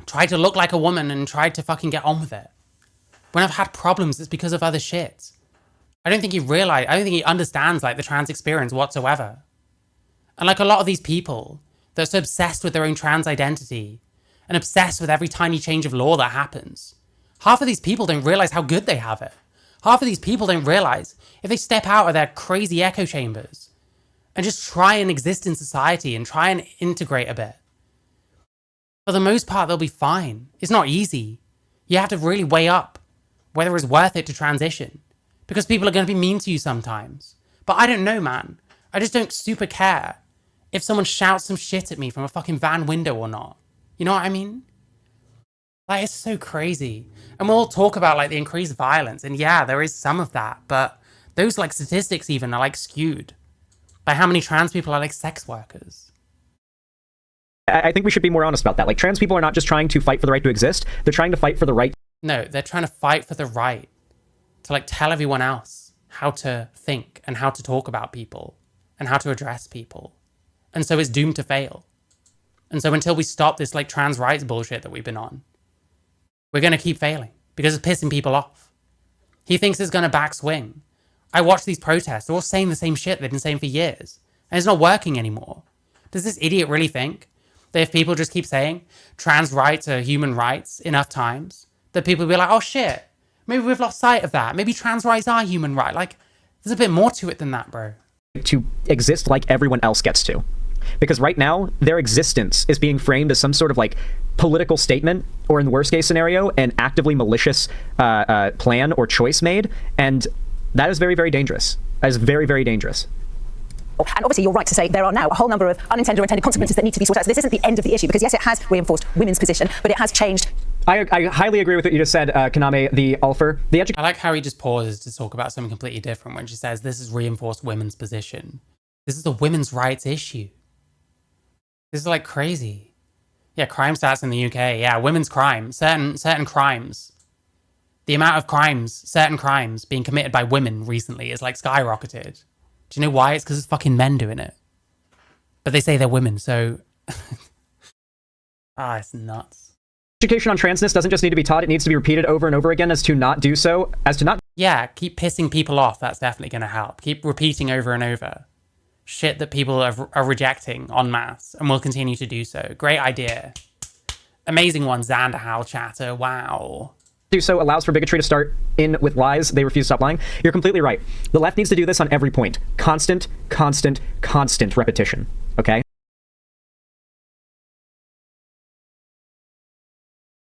tried to look like a woman and tried to fucking get on with it. When I've had problems, it's because of other shit. I don't think he understands like the trans experience whatsoever. And like a lot of these people, they're so obsessed with their own trans identity and obsessed with every tiny change of law that happens. Half of these people don't realize how good they have it. Half of these people don't realize if they step out of their crazy echo chambers and just try and exist in society and try and integrate a bit, for the most part, they'll be fine. It's not easy. You have to really weigh up whether it's worth it to transition, because people are going to be mean to you sometimes. But I don't know, man. I just don't super care if someone shouts some shit at me from a fucking van window or not. You know what I mean? Like, it's so crazy. And we'll all talk about like the increased violence, and yeah, there is some of that, but those like statistics even are like skewed by how many trans people are like sex workers. I think we should be more honest about that. Like, trans people are not just trying to fight for the right to exist, they're trying to fight for the right. No, they're trying to fight for the right to like tell everyone else how to think and how to talk about people and how to address people. And so it's doomed to fail. And so until we stop this like trans rights bullshit that we've been on, we're going to keep failing because it's pissing people off. He thinks it's going to backswing. I watch these protests. They're all saying the same shit they've been saying for years. And it's not working anymore. Does this idiot really think that if people just keep saying trans rights are human rights enough times, that people will be like, oh shit, maybe we've lost sight of that. Maybe trans rights are human rights. Like, there's a bit more to it than that, bro. To exist like everyone else gets to. Because right now, their existence is being framed as some sort of like political statement, or in the worst case scenario, an actively malicious plan or choice made. And that is very, very dangerous. That is very, very dangerous. And obviously, you're right to say there are now a whole number of unintended or intended consequences that need to be sorted out. So this isn't the end of the issue, because yes, it has reinforced women's position, but it has changed. I highly agree with what you just said, Kaname, the Ulfer. I like how he just pauses to talk about something completely different when she says this has reinforced women's position. This is a women's rights issue. This is like crazy. Yeah, crime stats in the UK. Yeah, women's crime. Certain crimes. The amount of crimes, certain crimes being committed by women recently is like skyrocketed. Do you know why? It's because it's fucking men doing it. But they say they're women, so... it's nuts. Education on transness doesn't just need to be taught, it needs to be repeated over and over again as to not do so, Yeah, keep pissing people off, that's definitely going to help. Keep repeating over and over shit that people are rejecting en masse, and will continue to do so. Great idea. Amazing one, Xanderhal chatter, wow. Do so allows for bigotry to start in with lies. They refuse to stop lying. You're completely right. The left needs to do this on every point. Constant, constant, constant repetition. Okay?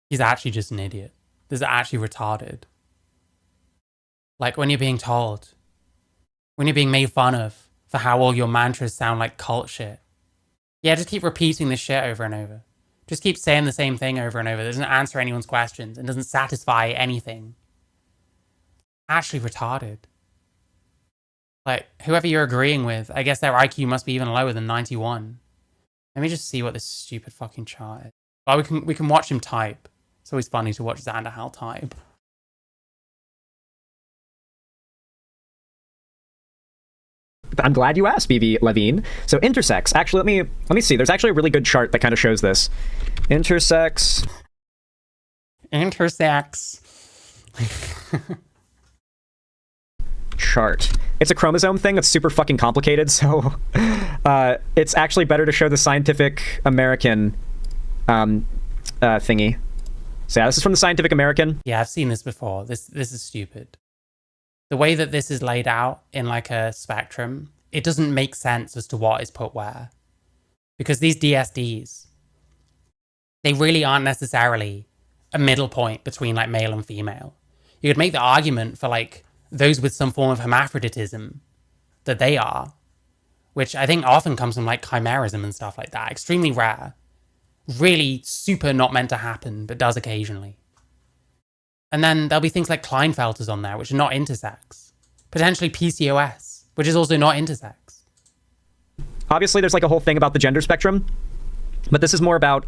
He's actually just an idiot. This is actually retarded. Like, when you're being told, when you're being made fun of for how all your mantras sound like cult shit. Yeah, just keep repeating this shit over and over. Just keep saying the same thing over and over. It doesn't answer anyone's questions and doesn't satisfy anything. Actually retarded. Like, whoever you're agreeing with, I guess their IQ must be even lower than 91. Let me just see what this stupid fucking chart is. Well, we can watch him type. It's always funny to watch Xanderhal type. I'm glad you asked, BV Levine. So intersex. Actually, let me see. There's actually a really good chart that kind of shows this. Intersex. Chart. It's a chromosome thing that's super fucking complicated, so it's actually better to show the Scientific American thingy. So yeah, this is from the Scientific American. Yeah, I've seen this before. This is stupid. The way that this is laid out in like a spectrum, it doesn't make sense as to what is put where. Because these DSDs, they really aren't necessarily a middle point between like male and female. You could make the argument for like those with some form of hermaphroditism that they are, which I think often comes from like chimerism and stuff like that. Extremely rare. Really super not meant to happen, but does occasionally. And then there'll be things like Klinefelters on there, which are not intersex. Potentially PCOS, which is also not intersex. Obviously, there's like a whole thing about the gender spectrum, but this is more about,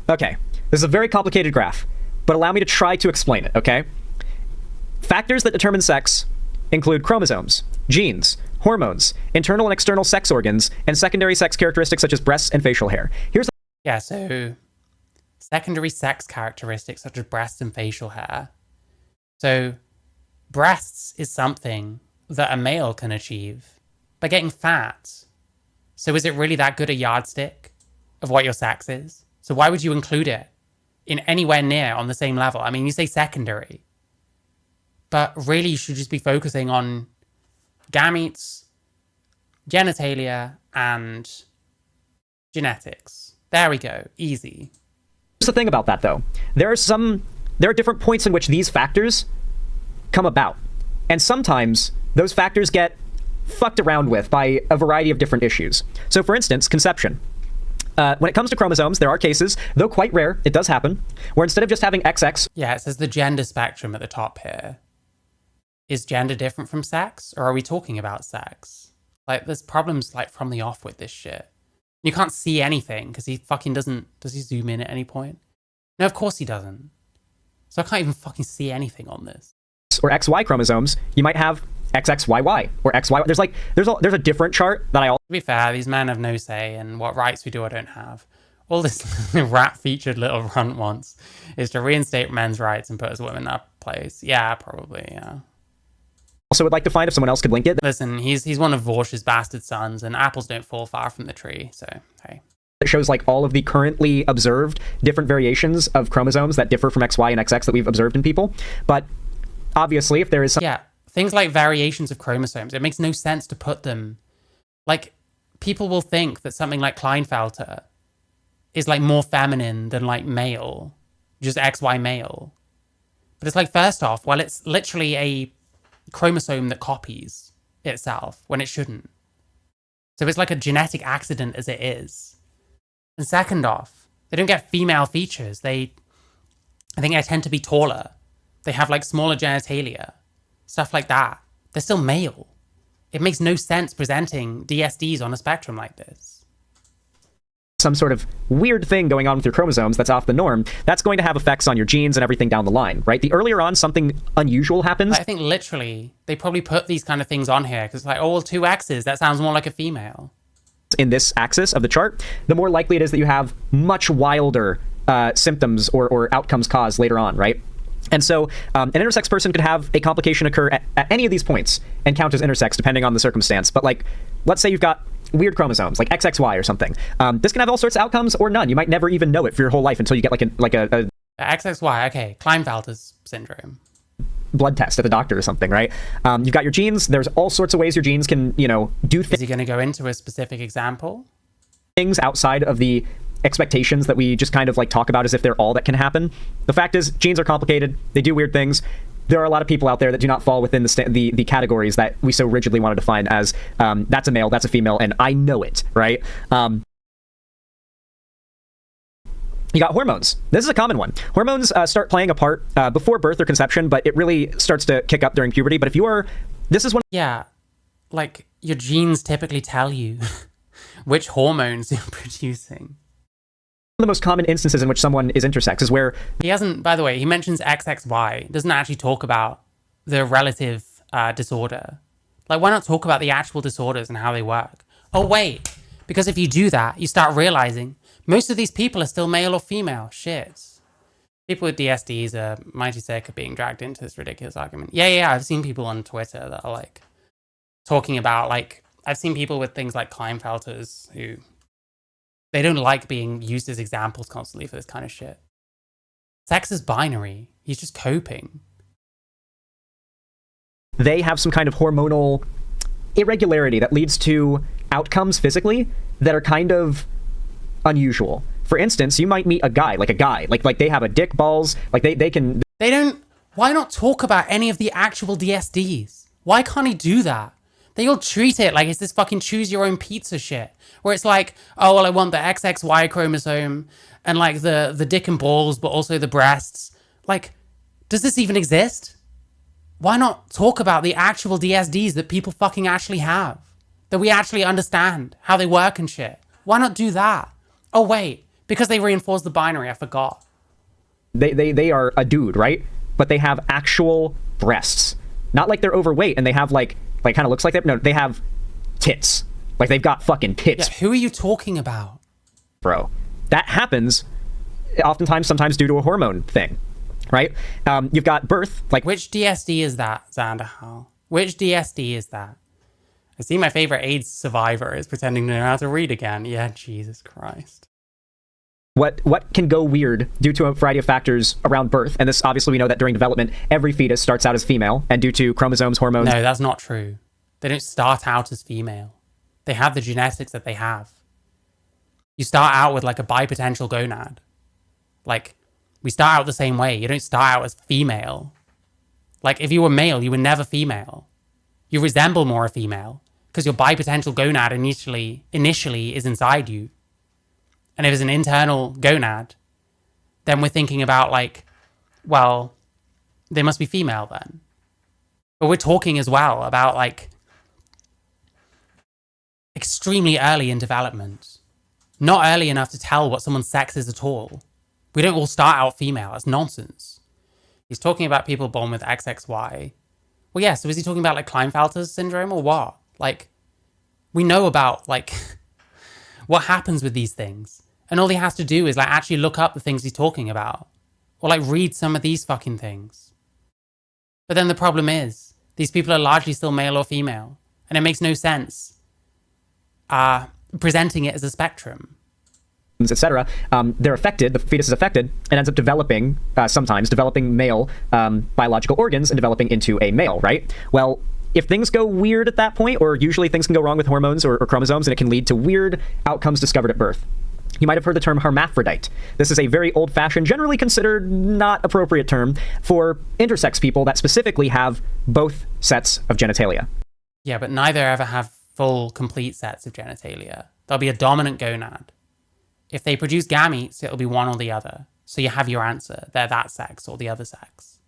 okay, this is a very complicated graph, but allow me to try to explain it, okay? Factors that determine sex include chromosomes, genes, hormones, internal and external sex organs, and secondary sex characteristics such as breasts and facial hair. Here's Yeah, so secondary sex characteristics such as breasts and facial hair. So breasts is something that a male can achieve by getting fat. So is it really that good a yardstick of what your sex is? So why would you include it in anywhere near on the same level? I mean, you say secondary, but really you should just be focusing on gametes, genitalia, and genetics. There we go. Easy. Here's the thing about that, though. There are different points in which these factors come about. And sometimes those factors get fucked around with by a variety of different issues. So, for instance, conception. When it comes to chromosomes, there are cases, though quite rare, it does happen, where instead of just having XX... Yeah, it says the gender spectrum at the top here. Is gender different from sex? Or are we talking about sex? Like, there's problems, like, from the off with this shit. You can't see anything, because he fucking doesn't... Does he zoom in at any point? No, of course he doesn't. So I can't even fucking see anything on this. Or XY chromosomes, you might have XXYY, or XY... There's a different chart that I... To be fair, these men have no say in what rights we do or don't have. All this rat-featured little runt wants is to reinstate men's rights and put us women in our place. Yeah, probably, yeah. Also would like to find if someone else could link it. Listen, he's one of Vorsh's bastard sons, and apples don't fall far from the tree, so, hey. It shows like all of the currently observed different variations of chromosomes that differ from XY and XX that we've observed in people. But obviously, if there is some... Yeah, things like variations of chromosomes, it makes no sense to put them... Like, people will think that something like Klinefelter is like more feminine than like male, just XY male. But it's like, first off, well, it's literally a chromosome that copies itself when it shouldn't. So it's like a genetic accident as it is. And second off, they don't get female features. I think they tend to be taller. They have like smaller genitalia, stuff like that. They're still male. It makes no sense presenting DSDs on a spectrum like this. Some sort of weird thing going on with your chromosomes that's off the norm, that's going to have effects on your genes and everything down the line, right? The earlier on something unusual happens... I think literally, they probably put these kind of things on here because it's like, oh, well, 2 X's, that sounds more like a female. In this axis of the chart, the more likely it is that you have much wilder symptoms or outcomes caused later on, right? And so an intersex person could have a complication occur at any of these points and count as intersex depending on the circumstance. But like, let's say you've got weird chromosomes, like XXY or something. This can have all sorts of outcomes or none. You might never even know it for your whole life until you get like a XXY, okay, Klinefelter's syndrome. Blood test at the doctor or something, right? You've got your genes. There's all sorts of ways your genes can, do things. Is he going to go into a specific example? Things outside of the expectations that we just kind of like talk about as if they're all that can happen. The fact is, genes are complicated. They do weird things. There are a lot of people out there that do not fall within the categories that we so rigidly want to define as that's a male, that's a female, and I know it, right? You got hormones. This is a common one. Hormones start playing a part before birth or conception, but it really starts to kick up during puberty. But if you are, this is one. Yeah, like your genes typically tell you which hormones you're producing. One of the most common instances in which someone is intersex is where... He hasn't, by the way, he mentions XXY, doesn't actually talk about the relative disorder. Like, why not talk about the actual disorders and how they work? Oh, wait, because if you do that, you start realizing most of these people are still male or female. Shit. People with DSDs are mighty sick of being dragged into this ridiculous argument. Yeah, I've seen people on Twitter that are, like, talking about, like, I've seen people with things like Klinefelters who... They don't like being used as examples constantly for this kind of shit. Sex is binary. He's just coping. They have some kind of hormonal irregularity that leads to outcomes physically that are kind of unusual. For instance, you might meet a guy, like they have a dick, balls, like they can... They don't... Why not talk about any of the actual DSDs? Why can't he do that? They all treat it like it's this fucking choose your own pizza shit. Where it's like, oh, well, I want the XXY chromosome and like the dick and balls, but also the breasts. Like, does this even exist? Why not talk about the actual DSDs that people fucking actually have? That we actually understand how they work and shit. Why not do that? Oh, wait, because they reinforce the binary, I forgot. They are a dude, right? But they have actual breasts. Not like they're overweight and they have like kind of looks like that. No, they have tits. Like they've got fucking tits. Yeah, who are you talking about? Bro, that happens oftentimes, sometimes due to a hormone thing, right? You've got birth, like... Which DSD is that, Xanderhal? Which DSD is that? I see my favorite AIDS survivor is pretending to know how to read again. Yeah, Jesus Christ. What can go weird due to a variety of factors around birth, and this obviously we know that during development, every fetus starts out as female, and due to chromosomes, hormones... No, that's not true. They don't start out as female. They have the genetics that they have. You start out with like a bipotential gonad. Like, we start out the same way. You don't start out as female. Like, if you were male, you were never female. You resemble more a female, because your bipotential gonad initially is inside you. And if it's an internal gonad, then we're thinking about like, well, they must be female then. But we're talking as well about like extremely early in development. Not early enough to tell what someone's sex is at all. We don't all start out female. That's nonsense. He's talking about people born with XXY. Well, yeah, so is he talking about like Klinefelter's syndrome or what? Like, we know about like what happens with these things. And all he has to do is like actually look up the things he's talking about. Or like read some of these fucking things. But then the problem is, these people are largely still male or female. And it makes no sense presenting it as a spectrum. Etc. They're affected, the fetus is affected, and ends up developing, sometimes developing male biological organs and developing into a male, right? Well, if things go weird at that point, or usually things can go wrong with hormones or chromosomes, and it can lead to weird outcomes discovered at birth. You might have heard the term hermaphrodite. This is a very old-fashioned, generally considered not appropriate term for intersex people that specifically have both sets of genitalia. Yeah, but neither ever have full, complete sets of genitalia. There'll be a dominant gonad. If they produce gametes, it'll be one or the other. So you have your answer. They're that sex or the other sex.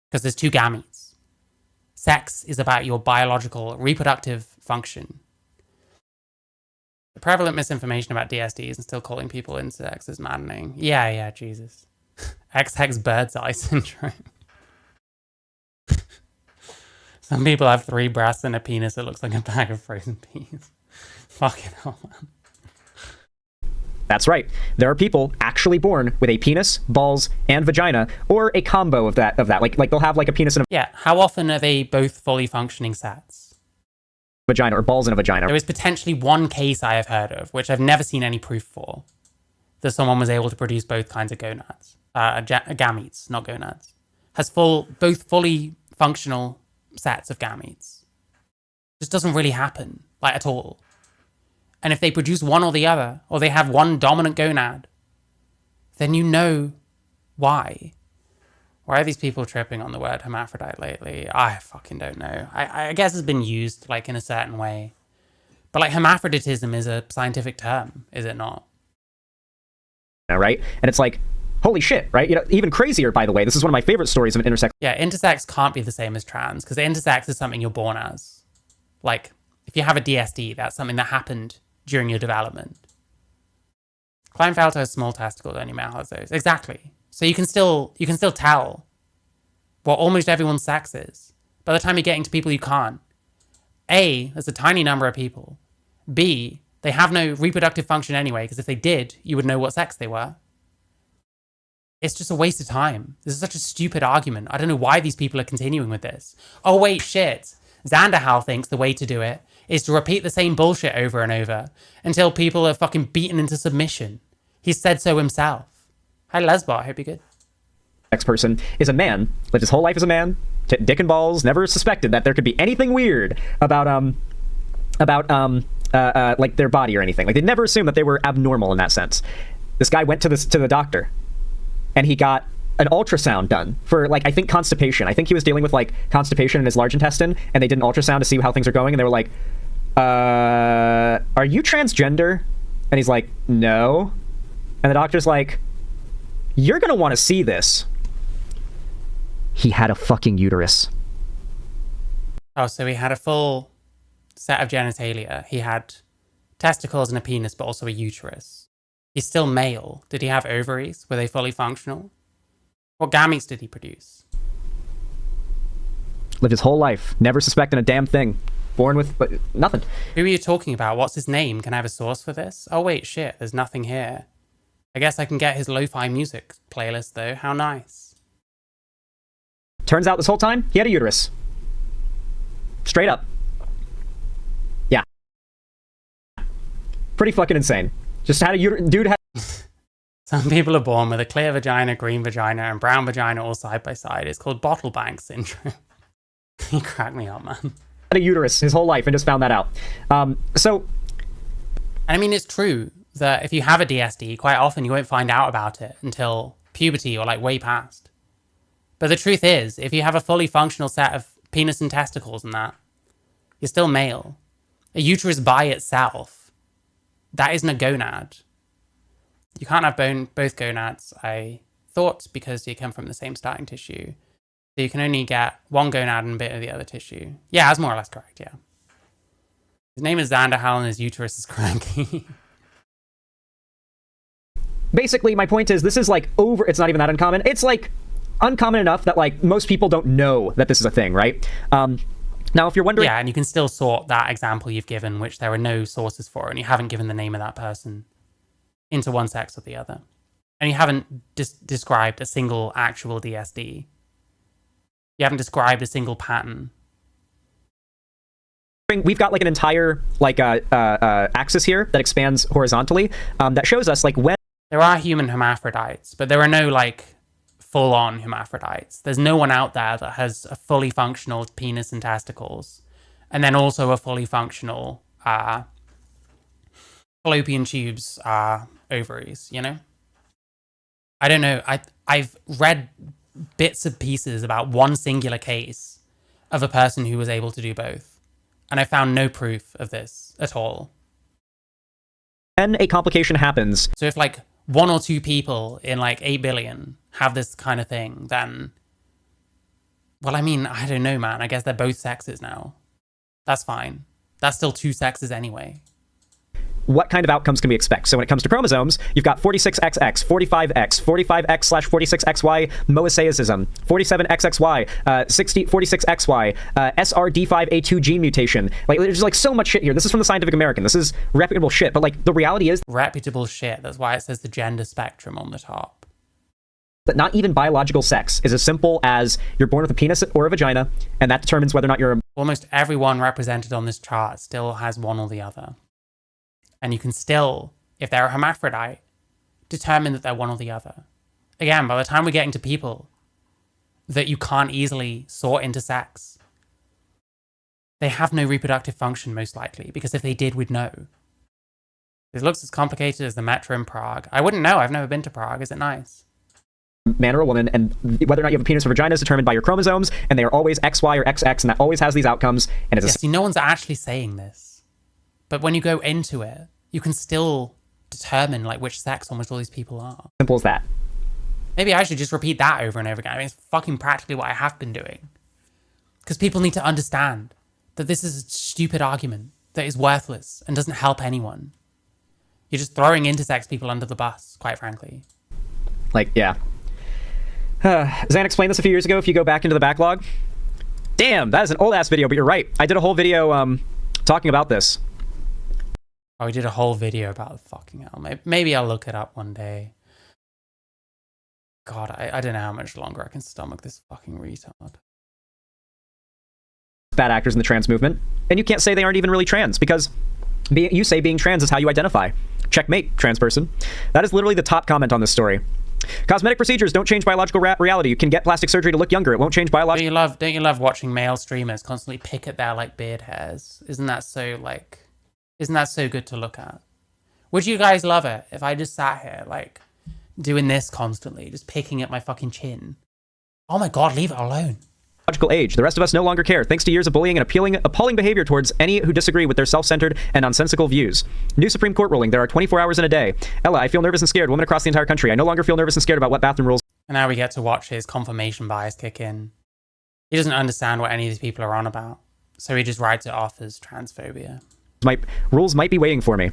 Because there's two gametes. Sex is about your biological reproductive function. The prevalent misinformation about DSDs and still calling people intersex is maddening. Yeah, Jesus. XX bird's eye syndrome. Some people have 3 breasts and a penis that looks like a bag of frozen peas. Fucking hell, man. That's right. There are people actually born with a penis, balls, and vagina, or a combo of that. Like they'll have like a penis and a Yeah, how often are they both fully functioning sets? Vagina, or balls in a vagina. There is potentially one case I have heard of, which I've never seen any proof for, that someone was able to produce both kinds of gonads. Gametes, not gonads. Has both fully functional sets of gametes. This doesn't really happen, like at all. And if they produce one or the other, or they have one dominant gonad, then you know why. Why are these people tripping on the word hermaphrodite lately? I fucking don't know. I guess it's been used like in a certain way. But like hermaphroditism is a scientific term, is it not? Right? And it's like, holy shit, right? You know, even crazier, by the way. This is one of my favorite stories of an intersex. Yeah, intersex can't be the same as trans, because intersex is something you're born as. Like, if you have a DSD, that's something that happened during your development. Klinefelter has small testicles, only male has those. Exactly. So you can still tell what almost everyone's sex is. By the time you're getting to people you can't. A, there's a tiny number of people. B, they have no reproductive function anyway, because if they did, you would know what sex they were. It's just a waste of time. This is such a stupid argument. I don't know why these people are continuing with this. Oh wait, shit. Xanderhal thinks the way to do it is to repeat the same bullshit over and over until people are fucking beaten into submission. He said so himself. Hi, Lesbot. I hope you're good. Next person is a man, lived his whole life as a man, dick and balls, never suspected that there could be anything weird about like their body or anything. Like they never assumed that they were abnormal in that sense. This guy went to the doctor, and he got an ultrasound done for, like, I think constipation. I think he was dealing with, like, constipation in his large intestine, and they did an ultrasound to see how things are going, and they were like, are you transgender? And he's like, no. And the doctor's like, you're gonna want to see this. He had a fucking uterus. Oh, so he had a full set of genitalia. He had testicles and a penis, but also a uterus. He's still male. Did he have ovaries? Were they fully functional? What gametes did he produce? Lived his whole life, never suspecting a damn thing. Born with nothing. Who are you talking about? What's his name? Can I have a source for this? Oh wait, shit, there's nothing here. I guess I can get his lo-fi music playlist though. How nice. Turns out this whole time, he had a uterus. Straight up. Yeah. Pretty fucking insane. Just had a uterus. Dude had... Some people are born with a clear vagina, green vagina, and brown vagina all side by side. It's called bottle bank syndrome. You crack me up, man. Had a uterus his whole life and just found that out. So... I mean, it's true that if you have a DSD, quite often you won't find out about it until puberty or like way past. But the truth is, if you have a fully functional set of penis and testicles and that, you're still male. A uterus by itself, that isn't a gonad. You can't have both gonads, I thought, because you come from the same starting tissue. So you can only get one gonad and a bit of the other tissue. Yeah, that's more or less correct, yeah. His name is Xanderhal and his uterus is cranky. Basically, my point is, this is like it's not even that uncommon. It's like uncommon enough that like most people don't know that this is a thing, right? Now, if you're wondering... Yeah, and you can still sort that example you've given, which there are no sources for, and you haven't given the name of that person, into one sex or the other. And you haven't described a single actual DSD. You haven't described a single pattern. We've got like an entire like axis here that expands horizontally that shows us like when... There are human hermaphrodites, but there are no like full-on hermaphrodites. There's no one out there that has a fully functional penis and testicles, and then also a fully functional fallopian tubes ovaries, you know? I don't know. I've read bits and pieces about one singular case of a person who was able to do both, and I found no proof of this at all. When a complication happens... So if like 1 or 2 people in like 8 billion have this kind of thing, then... Well, I mean, I don't know, man. I guess they're both sexes now. That's fine. That's still 2 sexes anyway. What kind of outcomes can we expect? So when it comes to chromosomes, you've got 46XX, 45X, 45X/46XY mosaicism, 47XXY, 46XY, SRD5A2 gene mutation. Like, there's like so much shit here. This is from the Scientific American. This is reputable shit. But like, the reality is... Reputable shit. That's why it says the gender spectrum on the top. That not even biological sex is as simple as you're born with a penis or a vagina, and that determines whether or not you're... Almost everyone represented on this chart still has one or the other. And you can still, if they're a hermaphrodite, determine that they're one or the other. Again, by the time we're getting to people that you can't easily sort into sex, they have no reproductive function, most likely, because if they did, we'd know. It looks as complicated as the metro in Prague. I wouldn't know. I've never been to Prague. Is it nice? Man or a woman, and whether or not you have a penis or vagina is determined by your chromosomes, and they are always XY or XX, and that always has these outcomes. And it's See, no one's actually saying this. But when you go into it, you can still determine like which sex almost all these people are. Simple as that. Maybe I should just repeat that over and over again. I mean, it's fucking practically what I have been doing. Because people need to understand that this is a stupid argument that is worthless and doesn't help anyone. You're just throwing intersex people under the bus, quite frankly. Like, yeah. Zan explained this a few years ago if you go back into the backlog. Damn, that is an old-ass video, but you're right. I did a whole video talking about this. Oh, we did a whole video about the fucking hell. Maybe I'll look it up one day. God, I don't know how much longer I can stomach this fucking retard. Bad actors in the trans movement. And you can't say they aren't even really trans, because you say being trans is how you identify. Checkmate, trans person. That is literally the top comment on this story. Cosmetic procedures don't change biological reality. You can get plastic surgery to look younger. It won't change biological... Don't you love watching male streamers constantly pick at their, like, beard hairs? Isn't that so good to look at? Would you guys love it if I just sat here, like, doing this constantly, just picking at my fucking chin. Oh my god, leave it alone. Age. The rest of us no longer care, thanks to years of bullying and appalling behavior towards any who disagree with their self-centered and nonsensical views. New Supreme Court ruling. There are 24 hours in a day. Ella, I feel nervous and scared. Women across the entire country. I no longer feel nervous and scared about what bathroom rules. And now we get to watch his confirmation bias kick in. He doesn't understand what any of these people are on about, so he just writes it off as transphobia. Rules might be waiting for me.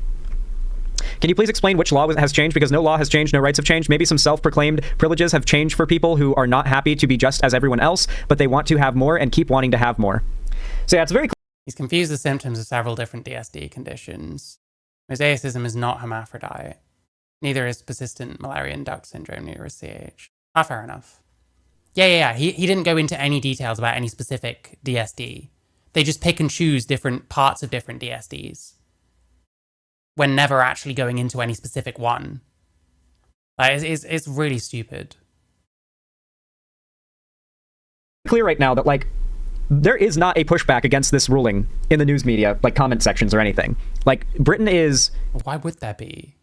Can you please explain which law has changed? Because no law has changed, no rights have changed. Maybe some self-proclaimed privileges have changed for people who are not happy to be just as everyone else, but they want to have more and keep wanting to have more. So yeah, it's very... He's confused the symptoms of several different DSD conditions. Mosaicism is not hermaphrodite. Neither is persistent Müllerian duct syndrome, neither is CH. Ah, fair enough. Yeah. He didn't go into any details about any specific DSD. They just pick and choose different parts of different DSDs, when never actually going into any specific one. Like, it's really stupid. Clear right now that, like, there is not a pushback against this ruling in the news media, like comment sections or anything. Like, Britain is... Why would there be?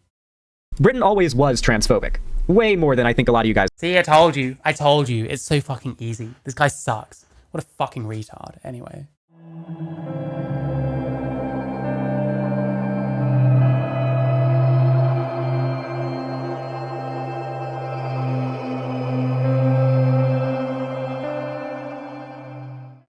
Britain always was transphobic. Way more than I think a lot of you guys... See, I told you. It's so fucking easy. This guy sucks. What a fucking retard. Anyway.